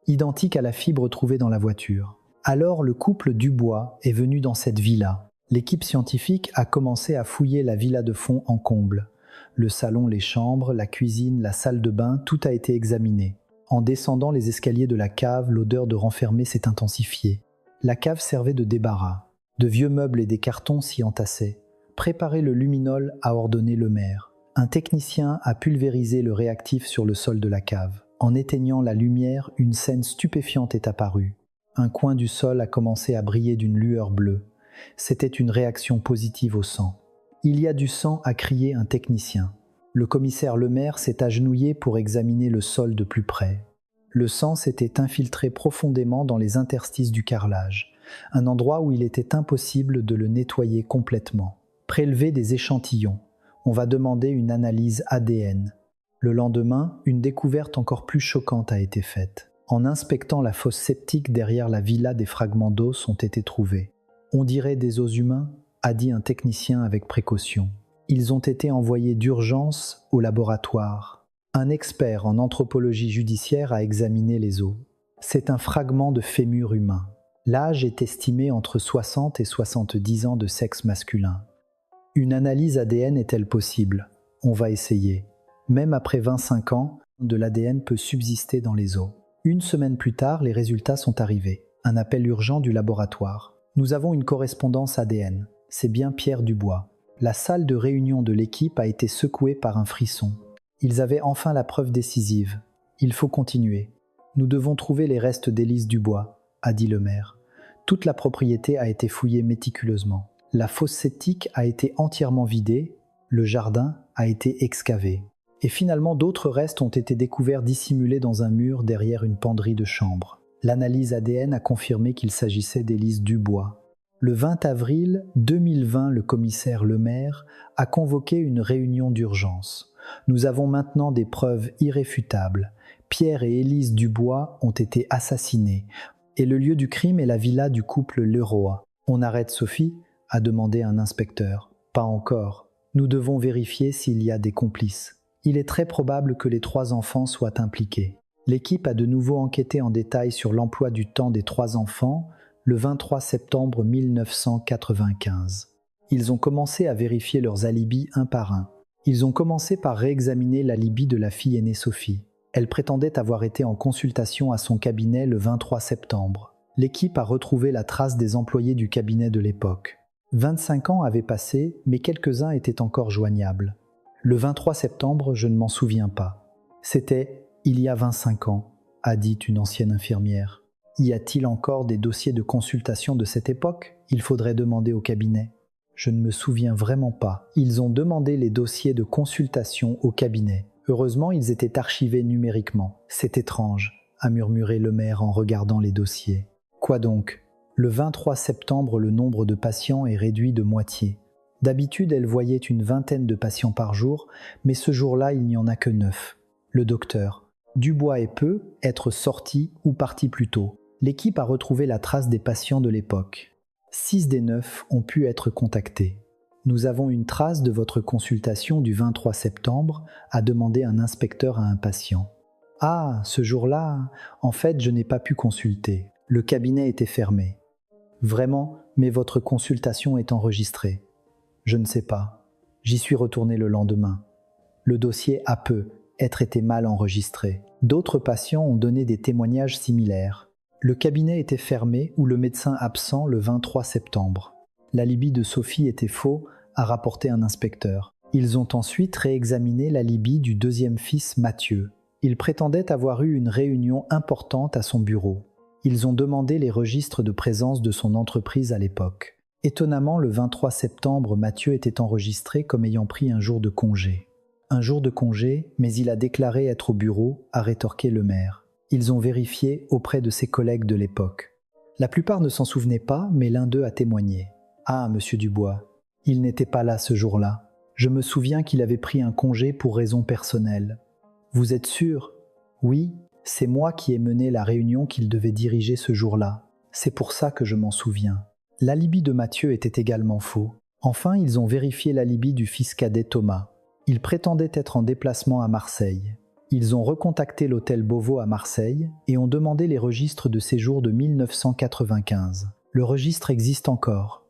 identique à la fibre trouvée dans la voiture. Alors le couple Dubois est venu dans cette villa. L'équipe scientifique a commencé à fouiller la villa de fond en comble. Le salon, les chambres, la cuisine, la salle de bain, tout a été examiné. En descendant les escaliers de la cave, l'odeur de renfermé s'est intensifiée. La cave servait de débarras. De vieux meubles et des cartons s'y entassaient. Préparer le luminol a ordonné Lemaire. Un technicien a pulvérisé le réactif sur le sol de la cave. En éteignant la lumière, une scène stupéfiante est apparue. Un coin du sol a commencé à briller d'une lueur bleue. C'était une réaction positive au sang. « Il y a du sang » a crié un technicien. Le commissaire Lemaire s'est agenouillé pour examiner le sol de plus près. Le sang s'était infiltré profondément dans les interstices du carrelage, un endroit où il était impossible de le nettoyer complètement. Prélever des échantillons. On va demander une analyse ADN. Le lendemain, une découverte encore plus choquante a été faite. En inspectant la fosse septique derrière la villa, des fragments d'os ont été trouvés. « On dirait des os humains », a dit un technicien avec précaution. Ils ont été envoyés d'urgence au laboratoire. Un expert en anthropologie judiciaire a examiné les os. C'est un fragment de fémur humain. L'âge est estimé entre 60 et 70 ans de sexe masculin. Une analyse ADN est-elle possible ? On va essayer. Même après 25 ans, de l'ADN peut subsister dans les os. Une semaine plus tard, les résultats sont arrivés. Un appel urgent du laboratoire. Nous avons une correspondance ADN. C'est bien Pierre Dubois. La salle de réunion de l'équipe a été secouée par un frisson. Ils avaient enfin la preuve décisive. Il faut continuer. Nous devons trouver les restes d'Élise Dubois, a dit Lemaire. Toute la propriété a été fouillée méticuleusement. La fosse septique a été entièrement vidée, le jardin a été excavé. Et finalement, d'autres restes ont été découverts dissimulés dans un mur derrière une penderie de chambre. L'analyse ADN a confirmé qu'il s'agissait d'Élise Dubois. Le 20 avril 2020, le commissaire Lemaire a convoqué une réunion d'urgence. Nous avons maintenant des preuves irréfutables. Pierre et Élise Dubois ont été assassinés. Et le lieu du crime est la villa du couple Leroy. On arrête Sophie ? A demandé un inspecteur. Pas encore. Nous devons vérifier s'il y a des complices. Il est très probable que les 3 enfants soient impliqués. L'équipe a de nouveau enquêté en détail sur l'emploi du temps des 3 enfants le 23 septembre 1995. Ils ont commencé à vérifier leurs alibis un par un. Ils ont commencé par réexaminer l'alibi de la fille aînée Sophie. Elle prétendait avoir été en consultation à son cabinet le 23 septembre. L'équipe a retrouvé la trace des employés du cabinet de l'époque. 25 ans avaient passé, mais quelques-uns étaient encore joignables. Le 23 septembre, je ne m'en souviens pas. C'était il y a 25 ans, a dit une ancienne infirmière. Y a-t-il encore des dossiers de consultation de cette époque ? Il faudrait demander au cabinet. Je ne me souviens vraiment pas. Ils ont demandé les dossiers de consultation au cabinet. Heureusement, ils étaient archivés numériquement. C'est étrange, a murmuré Lemaire en regardant les dossiers. Quoi donc ? Le 23 septembre, le nombre de patients est réduit de moitié. D'habitude, elle voyait une vingtaine de patients par jour, mais ce jour-là, il n'y en a que 9. Le docteur. Dubois et peut être sorti ou parti plus tôt. L'équipe a retrouvé la trace des patients de l'époque. 6 des 9 ont pu être contactés. Nous avons une trace de votre consultation du 23 septembre, a demandé un inspecteur à un patient. Ah, ce jour-là, en fait, je n'ai pas pu consulter. Le cabinet était fermé. Vraiment, mais votre consultation est enregistrée. Je ne sais pas. J'y suis retourné le lendemain. Le dossier a peut être été mal enregistré. D'autres patients ont donné des témoignages similaires. Le cabinet était fermé ou le médecin absent le 23 septembre. L'alibi de Sophie était faux, a rapporté un inspecteur. Ils ont ensuite réexaminé l'alibi du deuxième fils Mathieu. Il prétendait avoir eu une réunion importante à son bureau. Ils ont demandé les registres de présence de son entreprise à l'époque. Étonnamment, le 23 septembre, Mathieu était enregistré comme ayant pris un jour de congé. Un jour de congé, mais il a déclaré être au bureau, a rétorqué Lemaire. Ils ont vérifié auprès de ses collègues de l'époque. La plupart ne s'en souvenaient pas, mais l'un d'eux a témoigné. « Ah, monsieur Dubois, Il n'était pas là ce jour-là. Je me souviens qu'il avait pris un congé pour raisons personnelles. Vous êtes sûr ? Oui, c'est moi qui ai mené la réunion qu'il devait diriger ce jour-là. C'est pour ça que je m'en souviens. L'alibi de Mathieu était également faux. Enfin, ils ont vérifié l'alibi du fils cadet Thomas. Il prétendait être en déplacement à Marseille. Ils ont recontacté l'hôtel Beauvau à Marseille et ont demandé les registres de séjour de 1995. Le registre existe encore.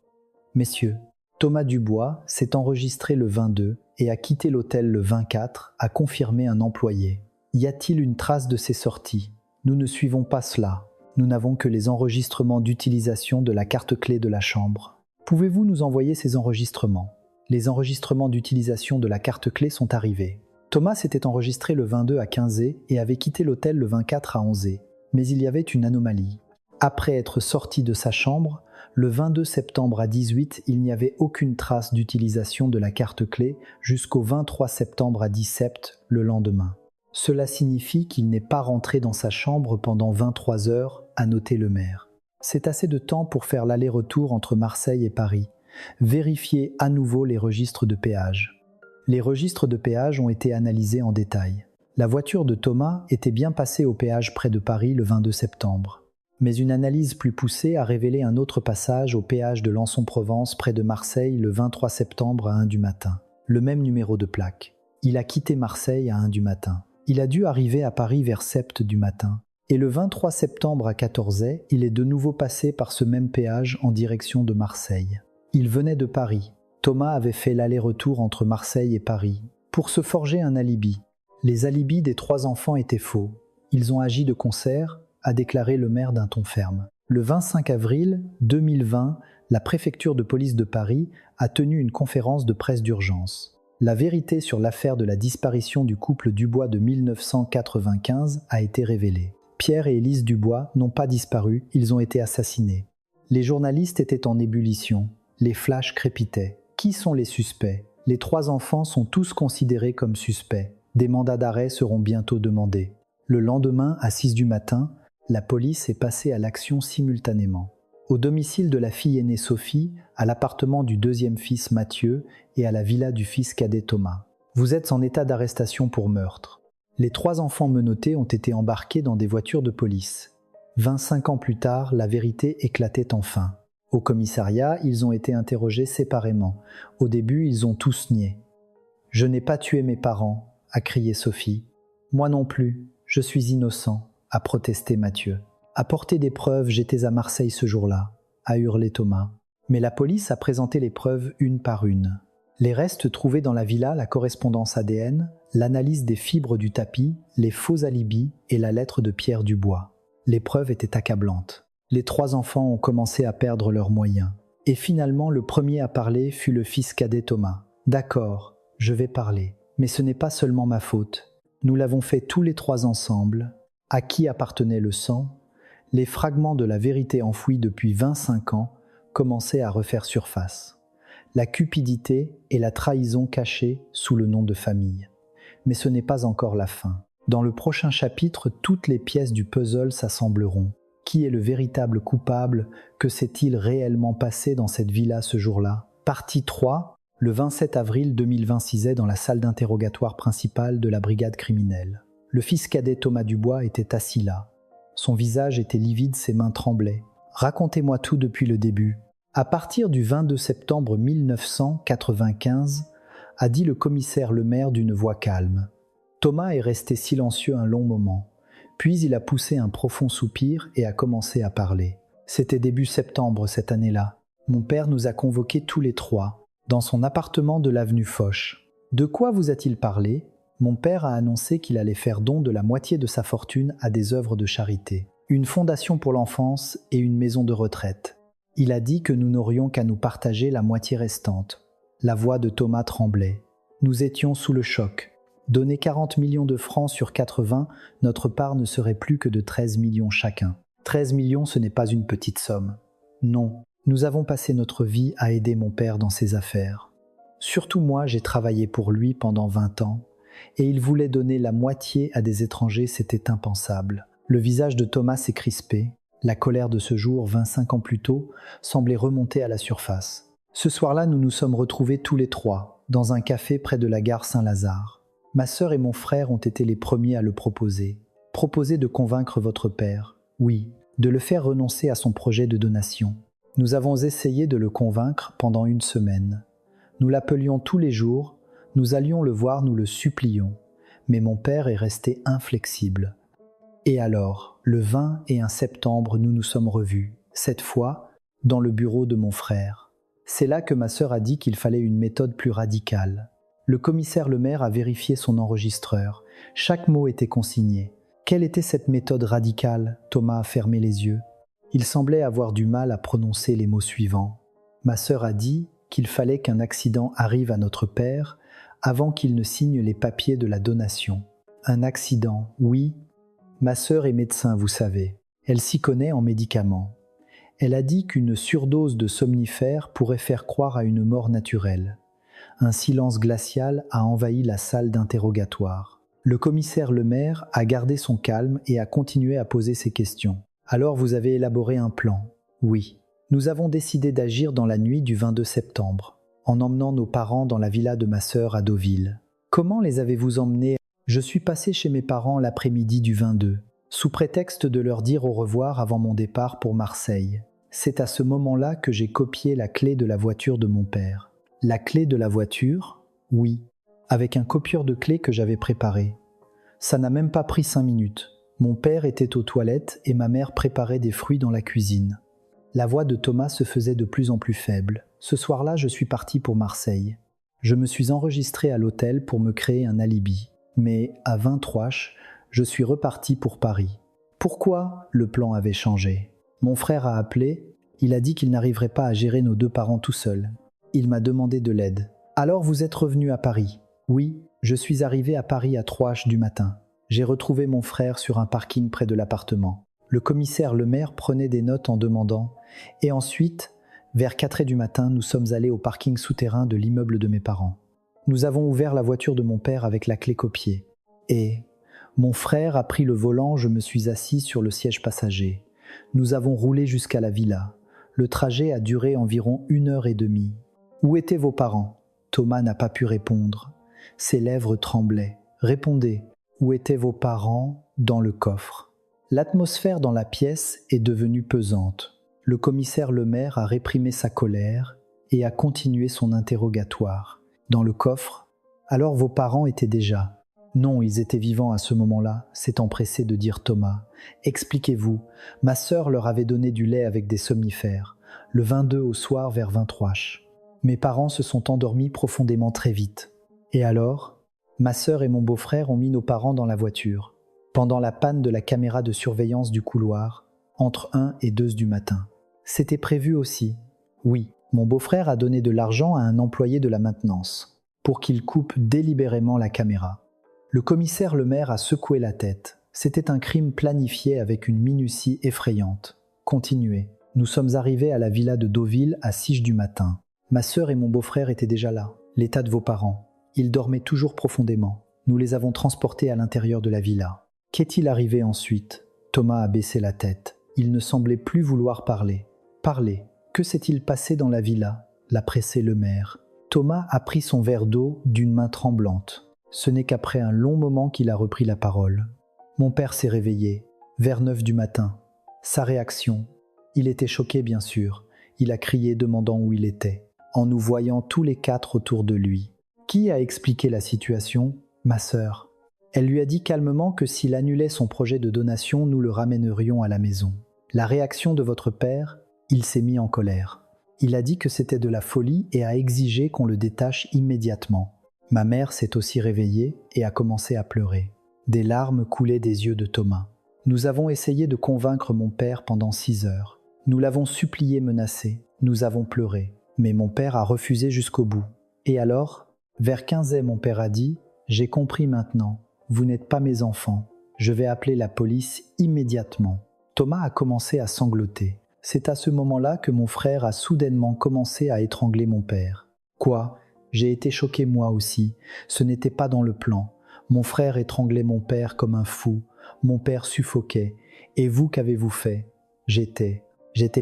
Messieurs, Thomas Dubois s'est enregistré le 22 et a quitté l'hôtel le 24, a confirmé un employé. Y a-t-il une trace de ses sorties ? Nous ne suivons pas cela. Nous n'avons que les enregistrements d'utilisation de la carte clé de la chambre. Pouvez-vous nous envoyer ces enregistrements ? Les enregistrements d'utilisation de la carte clé sont arrivés. Thomas s'était enregistré le 22 à 15h et avait quitté l'hôtel le 24 à 11h. Mais il y avait une anomalie. Après être sorti de sa chambre, le 22 septembre à 18h, il n'y avait aucune trace d'utilisation de la carte clé jusqu'au 23 septembre à 17h, le lendemain. Cela signifie qu'il n'est pas rentré dans sa chambre pendant 23 heures, a noté le maire. C'est assez de temps pour faire l'aller-retour entre Marseille et Paris. Vérifiez à nouveau les registres de péage. Les registres de péage ont été analysés en détail. La voiture de Thomas était bien passée au péage près de Paris le 22 septembre. Mais une analyse plus poussée a révélé un autre passage au péage de Lançon-Provence près de Marseille le 23 septembre à 1h du matin. Le même numéro de plaque. Il a quitté Marseille à 1h du matin. Il a dû arriver à Paris vers 7h du matin. Et le 23 septembre à 14h, il est de nouveau passé par ce même péage en direction de Marseille. Il venait de Paris. Thomas avait fait l'aller-retour entre Marseille et Paris pour se forger un alibi. Les alibis des 3 enfants étaient faux. Ils ont agi de concert, a déclaré le maire d'un ton ferme. Le 25 avril 2020, la préfecture de police de Paris a tenu une conférence de presse d'urgence. La vérité sur l'affaire de la disparition du couple Dubois de 1995 a été révélée. Pierre et Élise Dubois n'ont pas disparu, ils ont été assassinés. Les journalistes étaient en ébullition. Les flashs crépitaient. Qui sont les suspects ? Les 3 enfants sont tous considérés comme suspects. Des mandats d'arrêt seront bientôt demandés. Le lendemain, à 6h du matin, la police est passée à l'action simultanément. Au domicile de la fille aînée Sophie, à l'appartement du 2e fils Mathieu et à la villa du fils cadet Thomas. Vous êtes en état d'arrestation pour meurtre. Les 3 enfants menottés ont été embarqués dans des voitures de police. 25 ans plus tard, la vérité éclatait enfin. Au commissariat, ils ont été interrogés séparément. Au début, ils ont tous nié. « Je n'ai pas tué mes parents », a crié Sophie. « Moi non plus, je suis innocent », a protesté Mathieu. « Apportez des preuves, j'étais à Marseille ce jour-là », a hurlé Thomas. Mais la police a présenté les preuves une par une. Les restes trouvés dans la villa, la correspondance ADN, l'analyse des fibres du tapis, les faux alibis et la lettre de Pierre Dubois. Les preuves étaient accablantes. Les 3 enfants ont commencé à perdre leurs moyens. Et finalement, le premier à parler fut le fils cadet Thomas. « D'accord, je vais parler. Mais ce n'est pas seulement ma faute. Nous l'avons fait tous les 3 ensemble. À qui appartenait le sang ? Les fragments de la vérité enfouis depuis 25 ans commençaient à refaire surface. La cupidité et la trahison cachées sous le nom de famille. Mais ce n'est pas encore la fin. Dans le prochain chapitre, toutes les pièces du puzzle s'assembleront. Qui est le véritable coupable ? Que s'est-il réellement passé dans cette villa ce jour-là ? Partie 3, le 27 avril 2026 dans la salle d'interrogatoire principale de la brigade criminelle. Le fils cadet Thomas Dubois était assis là. Son visage était livide, ses mains tremblaient. « Racontez-moi tout depuis le début. » À partir du 22 septembre 1995, a dit le commissaire Lemaire d'une voix calme. Thomas est resté silencieux un long moment. Puis il a poussé un profond soupir et a commencé à parler. C'était début septembre cette année-là. Mon père nous a convoqués tous les 3, dans son appartement de l'avenue Foch. De quoi vous a-t-il parlé ? Mon père a annoncé qu'il allait faire don de la moitié de sa fortune à des œuvres de charité, une fondation pour l'enfance et une maison de retraite. Il a dit que nous n'aurions qu'à nous partager la moitié restante. La voix de Thomas tremblait. Nous étions sous le choc. Donner 40 millions de francs sur 80, notre part ne serait plus que de 13 millions chacun. 13 millions, ce n'est pas une petite somme. Non, nous avons passé notre vie à aider mon père dans ses affaires. Surtout moi, j'ai travaillé pour lui pendant 20 ans, et il voulait donner la moitié à des étrangers, c'était impensable. Le visage de Thomas s'est crispé. La colère de ce jour, 25 ans plus tôt, semblait remonter à la surface. Ce soir-là, nous nous sommes retrouvés tous les trois, dans un café près de la gare Saint-Lazare. Ma sœur et mon frère ont été les premiers à le proposer. Proposer de convaincre votre père, oui, de le faire renoncer à son projet de donation. Nous avons essayé de le convaincre pendant 1 semaine. Nous l'appelions tous les jours, nous allions le voir, nous le supplions. Mais mon père est resté inflexible. Et alors, le 21 septembre, nous nous sommes revus, cette fois, dans le bureau de mon frère. C'est là que ma sœur a dit qu'il fallait une méthode plus radicale. Le commissaire Lemaire a vérifié son enregistreur. Chaque mot était consigné. Quelle était cette méthode radicale? Thomas a fermé les yeux. Il semblait avoir du mal à prononcer les mots suivants. Ma sœur a dit qu'il fallait qu'un accident arrive à notre père avant qu'il ne signe les papiers de la donation. Un accident, oui. Ma sœur est médecin, vous savez. Elle s'y connaît en médicaments. Elle a dit qu'une surdose de somnifères pourrait faire croire à une mort naturelle. Un silence glacial a envahi la salle d'interrogatoire. Le commissaire Lemaire a gardé son calme et a continué à poser ses questions. Alors vous avez élaboré un plan? Oui. Nous avons décidé d'agir dans la nuit du 22 septembre, en emmenant nos parents dans la villa de ma sœur à Deauville. Comment les avez-vous emmenés? Je suis passé chez mes parents l'après-midi du 22, sous prétexte de leur dire au revoir avant mon départ pour Marseille. C'est à ce moment-là que j'ai copié la clé de la voiture de mon père. La clé de la voiture? Oui, avec un copieur de clés que j'avais préparé. Ça n'a même pas pris 5 minutes. Mon père était aux toilettes et ma mère préparait des fruits dans la cuisine. La voix de Thomas se faisait de plus en plus faible. Ce soir-là, je suis parti pour Marseille. Je me suis enregistré à l'hôtel pour me créer un alibi. Mais à 23, je suis reparti pour Paris. Pourquoi le plan avait changé? Mon frère a appelé, il a dit qu'il n'arriverait pas à gérer nos 2 parents tout seul. Il m'a demandé de l'aide. Alors vous êtes revenu à Paris? Oui, je suis arrivé à Paris à 3h du matin. J'ai retrouvé mon frère sur un parking près de l'appartement. Le commissaire Lemaire prenait des notes en demandant. Et ensuite, vers 4h du matin, nous sommes allés au parking souterrain de l'immeuble de mes parents. Nous avons ouvert la voiture de mon père avec la clé copiée. Et mon frère a pris le volant, je me suis assis sur le siège passager. Nous avons roulé jusqu'à la villa. Le trajet a duré environ 1h30. Où étaient vos parents? Thomas n'a pas pu répondre. Ses lèvres tremblaient. Répondez. Où étaient vos parents? Dans le coffre. L'atmosphère dans la pièce est devenue pesante. Le commissaire Lemaire a réprimé sa colère et a continué son interrogatoire. Dans le coffre? Alors vos parents étaient déjà? Non, ils étaient vivants à ce moment-là, s'est empressé de dire Thomas. Expliquez-vous, ma sœur leur avait donné du lait avec des somnifères, le 22 au soir vers 23h. Mes parents se sont endormis profondément très vite. Et alors, ma sœur et mon beau-frère ont mis nos parents dans la voiture, pendant la panne de la caméra de surveillance du couloir, entre 1 et 2 du matin. C'était prévu aussi. Oui, mon beau-frère a donné de l'argent à un employé de la maintenance, pour qu'il coupe délibérément la caméra. Le commissaire Lemaire a secoué la tête. C'était un crime planifié avec une minutie effrayante. Continuez. Nous sommes arrivés à la villa de Deauville à 6h du matin. Ma sœur et mon beau-frère étaient déjà là. L'état de vos parents. Ils dormaient toujours profondément. Nous les avons transportés à l'intérieur de la villa. Qu'est-il arrivé ensuite? Thomas a baissé la tête. Il ne semblait plus vouloir parler. Parler. Que s'est-il passé dans la villa? L'a pressé Lemaire. Thomas a pris son verre d'eau d'une main tremblante. Ce n'est qu'après un long moment qu'il a repris la parole. Mon père s'est réveillé, vers 9h du matin. Sa réaction? Il était choqué, bien sûr. Il a crié demandant où il était, en nous voyant tous les 4 autour de lui. Qui a expliqué la situation? Ma sœur. Elle lui a dit calmement que s'il annulait son projet de donation, nous le ramènerions à la maison. La réaction de votre père? Il s'est mis en colère. Il a dit que c'était de la folie et a exigé qu'on le détache immédiatement. Ma mère s'est aussi réveillée et a commencé à pleurer. Des larmes coulaient des yeux de Thomas. Nous avons essayé de convaincre mon père pendant 6 heures. Nous l'avons supplié, menacé. Nous avons pleuré. Mais mon père a refusé jusqu'au bout. Et alors, vers 15h, mon père a dit « J'ai compris maintenant. Vous n'êtes pas mes enfants. Je vais appeler la police immédiatement. » Thomas a commencé à sangloter. C'est à ce moment-là que mon frère a soudainement commencé à étrangler mon père. Quoi? J'ai été choqué moi aussi. Ce n'était pas dans le plan. Mon frère étranglait mon père comme un fou. Mon père suffoquait. Et vous, qu'avez-vous fait? J'étais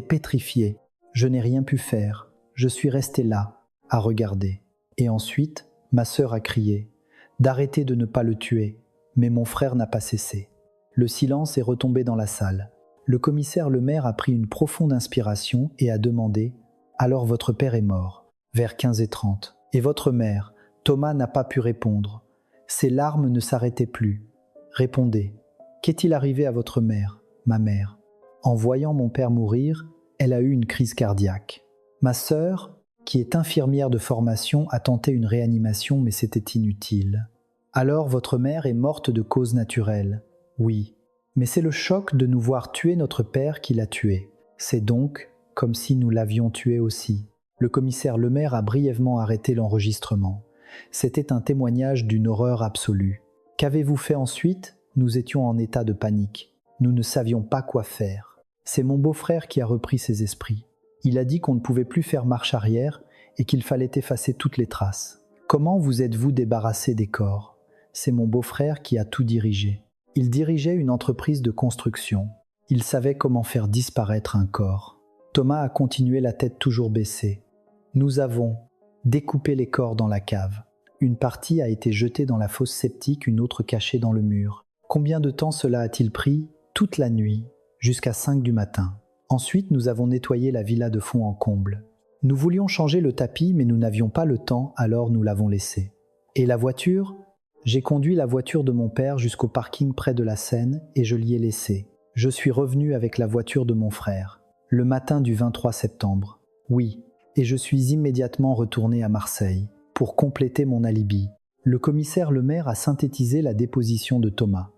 pétrifié. Je n'ai rien pu faire. Je suis resté là, à regarder. Et ensuite, ma sœur a crié d'arrêter de ne pas le tuer, mais mon frère n'a pas cessé. Le silence est retombé dans la salle. Le commissaire Lemaire a pris une profonde inspiration et a demandé « Alors votre père est mort, vers 15h30. Et votre mère ?» Thomas n'a pas pu répondre. Ses larmes ne s'arrêtaient plus. « Répondez. Qu'est-il arrivé à votre mère, ma mère ?» En voyant mon père mourir, elle a eu une crise cardiaque. Ma sœur, qui est infirmière de formation, a tenté une réanimation, mais c'était inutile. Alors votre mère est morte de cause naturelle. Oui, mais c'est le choc de nous voir tuer notre père qui l'a tué. C'est donc comme si nous l'avions tué aussi. Le commissaire Lemaire a brièvement arrêté l'enregistrement. C'était un témoignage d'une horreur absolue. Qu'avez-vous fait ensuite ? Nous étions en état de panique. Nous ne savions pas quoi faire. C'est mon beau-frère qui a repris ses esprits. Il a dit qu'on ne pouvait plus faire marche arrière et qu'il fallait effacer toutes les traces. Comment vous êtes-vous débarrassé des corps ? C'est mon beau-frère qui a tout dirigé. Il dirigeait une entreprise de construction. Il savait comment faire disparaître un corps. Thomas a continué la tête toujours baissée. Nous avons découpé les corps dans la cave. Une partie a été jetée dans la fosse septique, une autre cachée dans le mur. Combien de temps cela a-t-il pris ? Toute la nuit, jusqu'à 5 du matin. Ensuite, nous avons nettoyé la villa de fond en comble. Nous voulions changer le tapis, mais nous n'avions pas le temps, alors nous l'avons laissé. Et la voiture ? J'ai conduit la voiture de mon père jusqu'au parking près de la Seine et je l'y ai laissée. Je suis revenu avec la voiture de mon frère, le matin du 23 septembre. Oui, et je suis immédiatement retourné à Marseille pour compléter mon alibi. Le commissaire Lemaire a synthétisé la déposition de Thomas.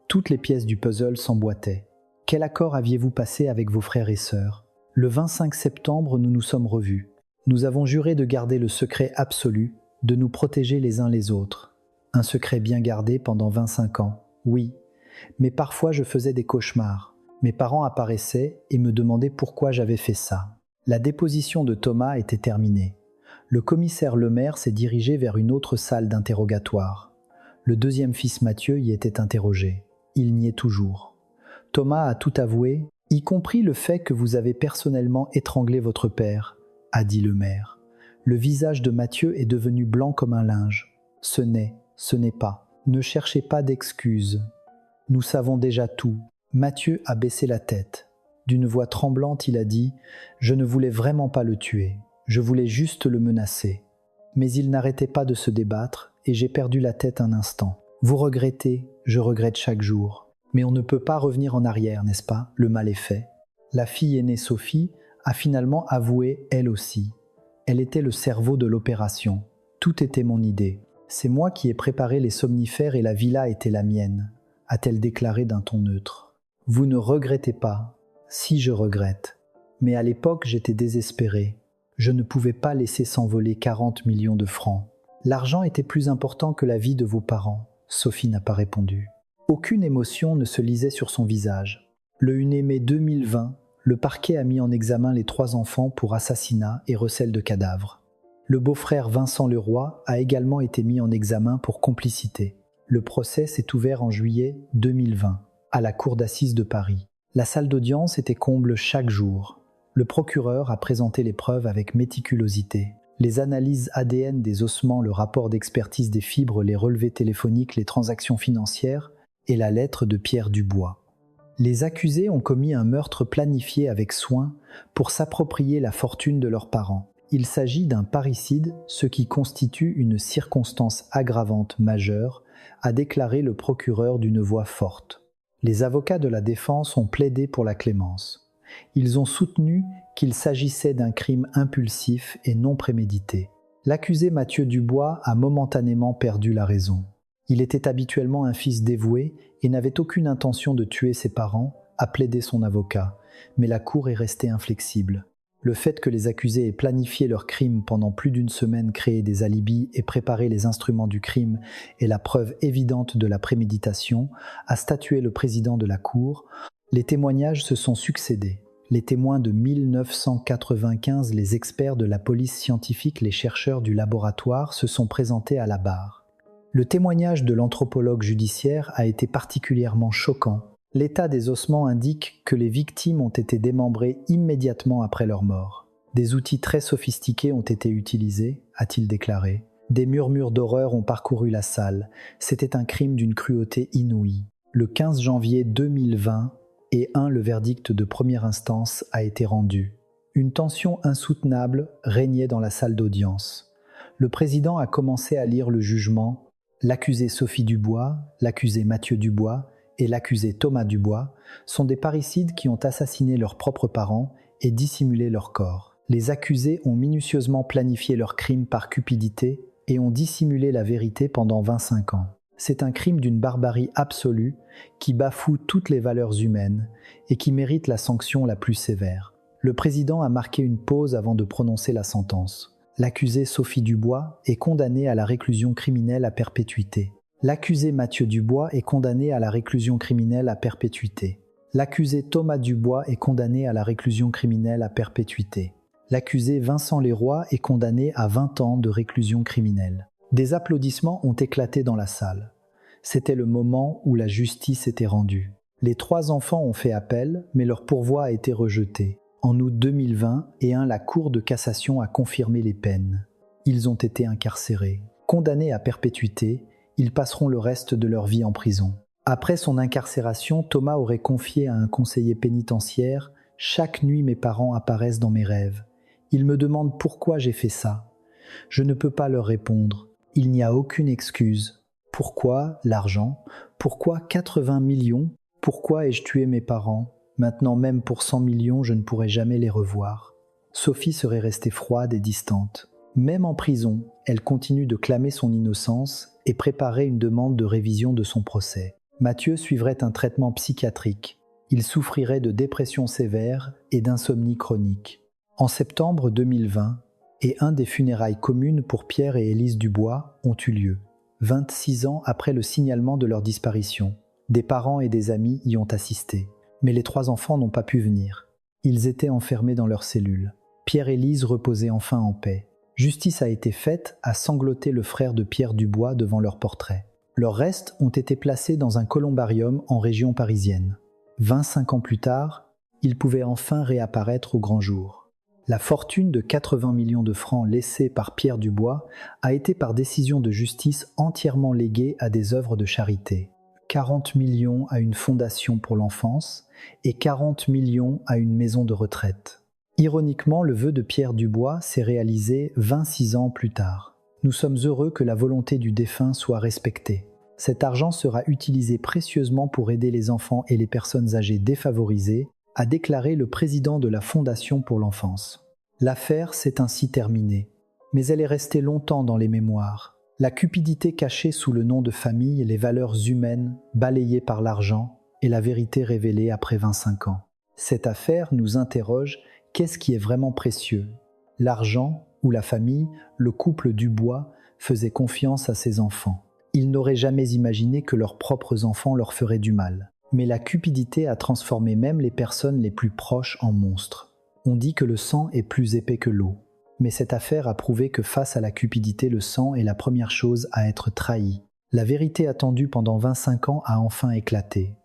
Toutes les pièces du puzzle s'emboîtaient. Quel accord aviez-vous passé avec vos frères et sœurs ? Le 25 septembre, nous nous sommes revus. Nous avons juré de garder le secret absolu, de nous protéger les uns les autres. Un secret bien gardé pendant 25 ans, oui. Mais parfois je faisais des cauchemars. Mes parents apparaissaient et me demandaient pourquoi j'avais fait ça. La déposition de Thomas était terminée. Le commissaire Lemaire s'est dirigé vers une autre salle d'interrogatoire. Le deuxième fils Mathieu y était interrogé. Il n'y est toujours. Thomas a tout avoué, y compris le fait que vous avez personnellement étranglé votre père, a dit Lemaire. Le visage de Mathieu est devenu blanc comme un linge. Ce n'est pas. Ne cherchez pas d'excuses. Nous savons déjà tout. Mathieu a baissé la tête. D'une voix tremblante, il a dit « Je ne voulais vraiment pas le tuer. Je voulais juste le menacer. » Mais il n'arrêtait pas de se débattre et j'ai perdu la tête un instant. Vous regrettez, je regrette chaque jour. Mais on ne peut pas revenir en arrière, n'est-ce pas ? Le mal est fait. La fille aînée Sophie a finalement avoué elle aussi. Elle était le cerveau de l'opération. Tout était mon idée. C'est moi qui ai préparé les somnifères et la villa était la mienne, a-t-elle déclaré d'un ton neutre. Vous ne regrettez pas ? Si, je regrette. Mais à l'époque, j'étais désespéré. Je ne pouvais pas laisser s'envoler 40 millions de francs. L'argent était plus important que la vie de vos parents. Sophie n'a pas répondu. Aucune émotion ne se lisait sur son visage. Le 1er mai 2020, le parquet a mis en examen les 3 enfants pour assassinat et recel de cadavres. Le beau-frère Vincent Leroy a également été mis en examen pour complicité. Le procès s'est ouvert en juillet 2020, à la cour d'assises de Paris. La salle d'audience était comble chaque jour. Le procureur a présenté les preuves avec méticulosité. Les analyses ADN des ossements, le rapport d'expertise des fibres, les relevés téléphoniques, les transactions financières et la lettre de Pierre Dubois. Les accusés ont commis un meurtre planifié avec soin pour s'approprier la fortune de leurs parents. Il s'agit d'un parricide, ce qui constitue une circonstance aggravante majeure, a déclaré le procureur d'une voix forte. Les avocats de la défense ont plaidé pour la clémence. Ils ont soutenu qu'il s'agissait d'un crime impulsif et non prémédité. L'accusé Mathieu Dubois a momentanément perdu la raison. Il était habituellement un fils dévoué et n'avait aucune intention de tuer ses parents, a plaidé son avocat, mais la cour est restée inflexible. Le fait que les accusés aient planifié leur crime pendant plus d'une semaine, créé des alibis et préparé les instruments du crime est la preuve évidente de la préméditation, a statué le président de la cour. Les témoignages se sont succédés. Les témoins de 1995, les experts de la police scientifique, les chercheurs du laboratoire se sont présentés à la barre. Le témoignage de l'anthropologue judiciaire a été particulièrement choquant. L'état des ossements indique que les victimes ont été démembrées immédiatement après leur mort. Des outils très sophistiqués ont été utilisés, a-t-il déclaré. Des murmures d'horreur ont parcouru la salle. C'était un crime d'une cruauté inouïe. Le 15 janvier 2020, le verdict de première instance a été rendu. Une tension insoutenable régnait dans la salle d'audience. Le président a commencé à lire le jugement. L'accusé Sophie Dubois, l'accusé Mathieu Dubois et l'accusé Thomas Dubois sont des parricides qui ont assassiné leurs propres parents et dissimulé leur corps. Les accusés ont minutieusement planifié leur crime par cupidité et ont dissimulé la vérité pendant 25 ans. C'est un crime d'une barbarie absolue qui bafoue toutes les valeurs humaines et qui mérite la sanction la plus sévère. Le président a marqué une pause avant de prononcer la sentence. L'accusée Sophie Dubois est condamnée à la réclusion criminelle à perpétuité. L'accusé Mathieu Dubois est condamné à la réclusion criminelle à perpétuité. L'accusé Thomas Dubois est condamné à la réclusion criminelle à perpétuité. L'accusé Vincent Leroy est condamné à 20 ans de réclusion criminelle. Des applaudissements ont éclaté dans la salle. C'était le moment où la justice était rendue. Les 3 enfants ont fait appel, mais leur pourvoi a été rejeté. En août 2020, la Cour de cassation a confirmé les peines. Ils ont été incarcérés. Condamnés à perpétuité, ils passeront le reste de leur vie en prison. Après son incarcération, Thomas aurait confié à un conseiller pénitentiaire « Chaque nuit, mes parents apparaissent dans mes rêves. Ils me demandent pourquoi j'ai fait ça. Je ne peux pas leur répondre. Il n'y a aucune excuse. Pourquoi l'argent? Pourquoi 80 millions? Pourquoi ai-je tué mes parents? Maintenant, même pour 100 millions, je ne pourrai jamais les revoir. » Sophie serait restée froide et distante. Même en prison, elle continue de clamer son innocence et préparer une demande de révision de son procès. Mathieu suivrait un traitement psychiatrique. Il souffrirait de dépression sévère et d'insomnie chronique. En septembre 2020, des funérailles communes pour Pierre et Élise Dubois ont eu lieu, 26 ans après le signalement de leur disparition. Des parents et des amis y ont assisté. Mais les 3 enfants n'ont pas pu venir. Ils étaient enfermés dans leur cellule. Pierre et Lise reposaient enfin en paix. Justice a été faite à sangloter le frère de Pierre Dubois devant leur portrait. Leurs restes ont été placés dans un columbarium en région parisienne. 25 ans plus tard, ils pouvaient enfin réapparaître au grand jour. La fortune de 80 millions de francs laissée par Pierre Dubois a été par décision de justice entièrement léguée à des œuvres de charité. 40 millions à une fondation pour l'enfance et 40 millions à une maison de retraite. Ironiquement, le vœu de Pierre Dubois s'est réalisé 26 ans plus tard. Nous sommes heureux que la volonté du défunt soit respectée. Cet argent sera utilisé précieusement pour aider les enfants et les personnes âgées défavorisées, a déclaré le président de la Fondation pour l'enfance. L'affaire s'est ainsi terminée, mais elle est restée longtemps dans les mémoires. La cupidité cachée sous le nom de famille, les valeurs humaines balayées par l'argent et la vérité révélée après 25 ans. Cette affaire nous interroge: qu'est-ce qui est vraiment précieux? L'argent ou la famille? Le couple Dubois faisait confiance à ses enfants. Ils n'auraient jamais imaginé que leurs propres enfants leur feraient du mal. Mais la cupidité a transformé même les personnes les plus proches en monstres. On dit que le sang est plus épais que l'eau. Mais cette affaire a prouvé que face à la cupidité, le sang est la première chose à être trahie. La vérité attendue pendant 25 ans a enfin éclaté.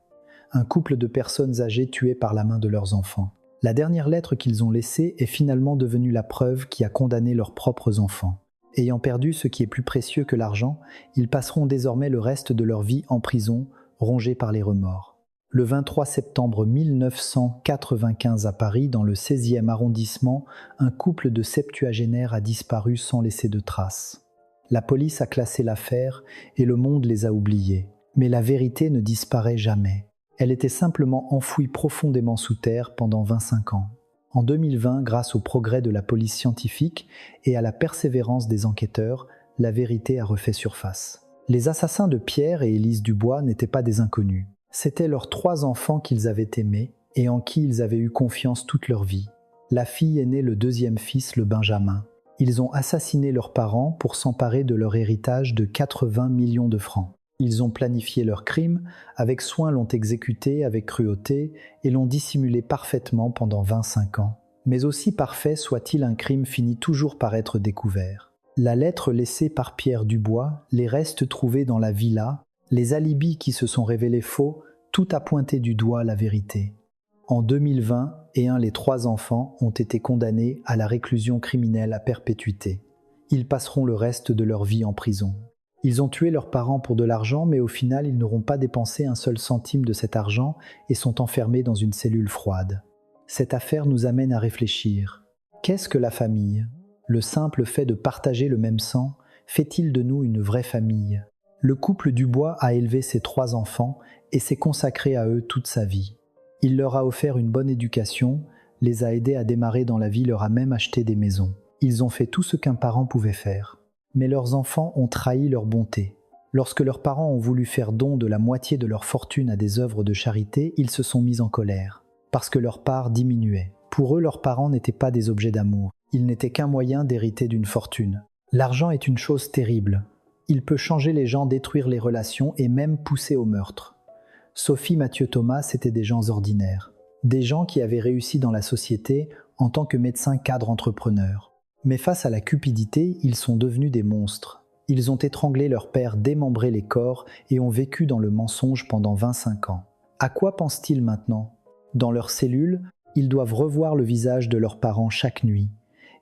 Un couple de personnes âgées tuées par la main de leurs enfants. La dernière lettre qu'ils ont laissée est finalement devenue la preuve qui a condamné leurs propres enfants. Ayant perdu ce qui est plus précieux que l'argent, ils passeront désormais le reste de leur vie en prison, rongés par les remords. Le 23 septembre 1995 à Paris, dans le 16e arrondissement, un couple de septuagénaires a disparu sans laisser de traces. La police a classé l'affaire et le monde les a oubliés. Mais la vérité ne disparaît jamais. Elle était simplement enfouie profondément sous terre pendant 25 ans. En 2020, grâce au progrès de la police scientifique et à la persévérance des enquêteurs, la vérité a refait surface. Les assassins de Pierre et Élise Dubois n'étaient pas des inconnus. C'étaient leurs 3 enfants qu'ils avaient aimés et en qui ils avaient eu confiance toute leur vie. La fille aînée, le 2e fils, le Benjamin. Ils ont assassiné leurs parents pour s'emparer de leur héritage de 80 millions de francs. Ils ont planifié leur crime, avec soin l'ont exécuté avec cruauté et l'ont dissimulé parfaitement pendant 25 ans. Mais aussi parfait soit-il, un crime finit toujours par être découvert. La lettre laissée par Pierre Dubois, les restes trouvés dans la villa, les alibis qui se sont révélés faux, tout a pointé du doigt la vérité. En 2020, les 3 enfants ont été condamnés à la réclusion criminelle à perpétuité. Ils passeront le reste de leur vie en prison. Ils ont tué leurs parents pour de l'argent, mais au final, ils n'auront pas dépensé un seul centime de cet argent et sont enfermés dans une cellule froide. Cette affaire nous amène à réfléchir. Qu'est-ce que la famille ? Le simple fait de partager le même sang fait-il de nous une vraie famille ? Le couple Dubois a élevé ses 3 enfants et s'est consacré à eux toute sa vie. Il leur a offert une bonne éducation, les a aidés à démarrer dans la vie, leur a même acheté des maisons. Ils ont fait tout ce qu'un parent pouvait faire. Mais leurs enfants ont trahi leur bonté. Lorsque leurs parents ont voulu faire don de la moitié de leur fortune à des œuvres de charité, ils se sont mis en colère, parce que leur part diminuait. Pour eux, leurs parents n'étaient pas des objets d'amour. Ils n'étaient qu'un moyen d'hériter d'une fortune. L'argent est une chose terrible. Il peut changer les gens, détruire les relations et même pousser au meurtre. Sophie, Mathieu, Thomas, c'étaient des gens ordinaires. Des gens qui avaient réussi dans la société en tant que médecins, cadres, entrepreneurs. Mais face à la cupidité, ils sont devenus des monstres. Ils ont étranglé leur père, démembré les corps et ont vécu dans le mensonge pendant 25 ans. À quoi pensent-ils maintenant ? Dans leur cellule, ils doivent revoir le visage de leurs parents chaque nuit.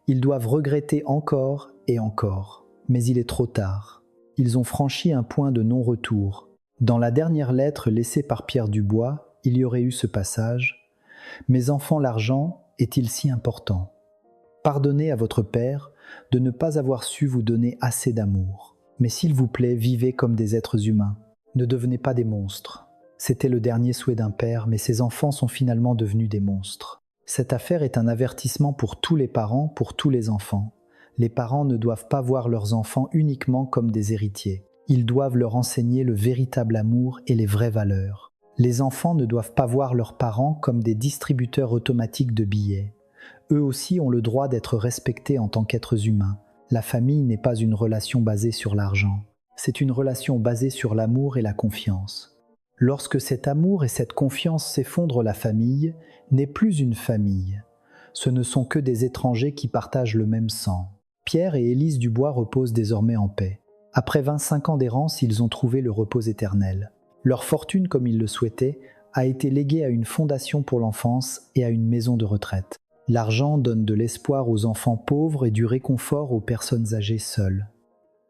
Ils doivent regretter encore et encore. Mais il est trop tard. Ils ont franchi un point de non-retour. Dans la dernière lettre laissée par Pierre Dubois, il y aurait eu ce passage « Mes enfants, l'argent est-il si important ? Pardonnez à votre père de ne pas avoir su vous donner assez d'amour. Mais s'il vous plaît, vivez comme des êtres humains. Ne devenez pas des monstres. » C'était le dernier souhait d'un père, mais ses enfants sont finalement devenus des monstres. Cette affaire est un avertissement pour tous les parents, pour tous les enfants. Les parents ne doivent pas voir leurs enfants uniquement comme des héritiers. Ils doivent leur enseigner le véritable amour et les vraies valeurs. Les enfants ne doivent pas voir leurs parents comme des distributeurs automatiques de billets. Eux aussi ont le droit d'être respectés en tant qu'êtres humains. La famille n'est pas une relation basée sur l'argent. C'est une relation basée sur l'amour et la confiance. Lorsque cet amour et cette confiance s'effondrent, la famille n'est plus une famille. Ce ne sont que des étrangers qui partagent le même sang. Pierre et Élise Dubois reposent désormais en paix. Après 25 ans d'errance, ils ont trouvé le repos éternel. Leur fortune, comme ils le souhaitaient, a été léguée à une fondation pour l'enfance et à une maison de retraite. L'argent donne de l'espoir aux enfants pauvres et du réconfort aux personnes âgées seules.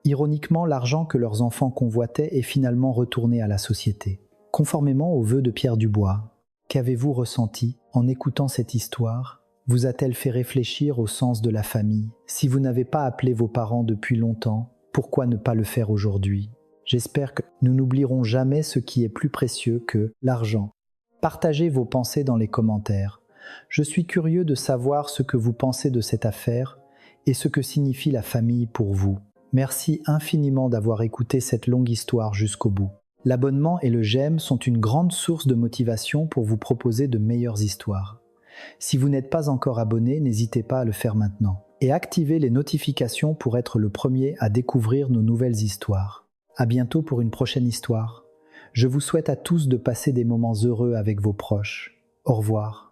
Ironiquement, l'argent que leurs enfants convoitaient est finalement retourné à la société. Conformément aux vœux de Pierre Dubois, qu'avez-vous ressenti en écoutant cette histoire ? Vous a-t-elle fait réfléchir au sens de la famille ? Si vous n'avez pas appelé vos parents depuis longtemps, pourquoi ne pas le faire aujourd'hui ? J'espère que nous n'oublierons jamais ce qui est plus précieux que l'argent. Partagez vos pensées dans les commentaires. Je suis curieux de savoir ce que vous pensez de cette affaire et ce que signifie la famille pour vous. Merci infiniment d'avoir écouté cette longue histoire jusqu'au bout. L'abonnement et le j'aime sont une grande source de motivation pour vous proposer de meilleures histoires. Si vous n'êtes pas encore abonné, n'hésitez pas à le faire maintenant. Et activez les notifications pour être le premier à découvrir nos nouvelles histoires. À bientôt pour une prochaine histoire. Je vous souhaite à tous de passer des moments heureux avec vos proches. Au revoir.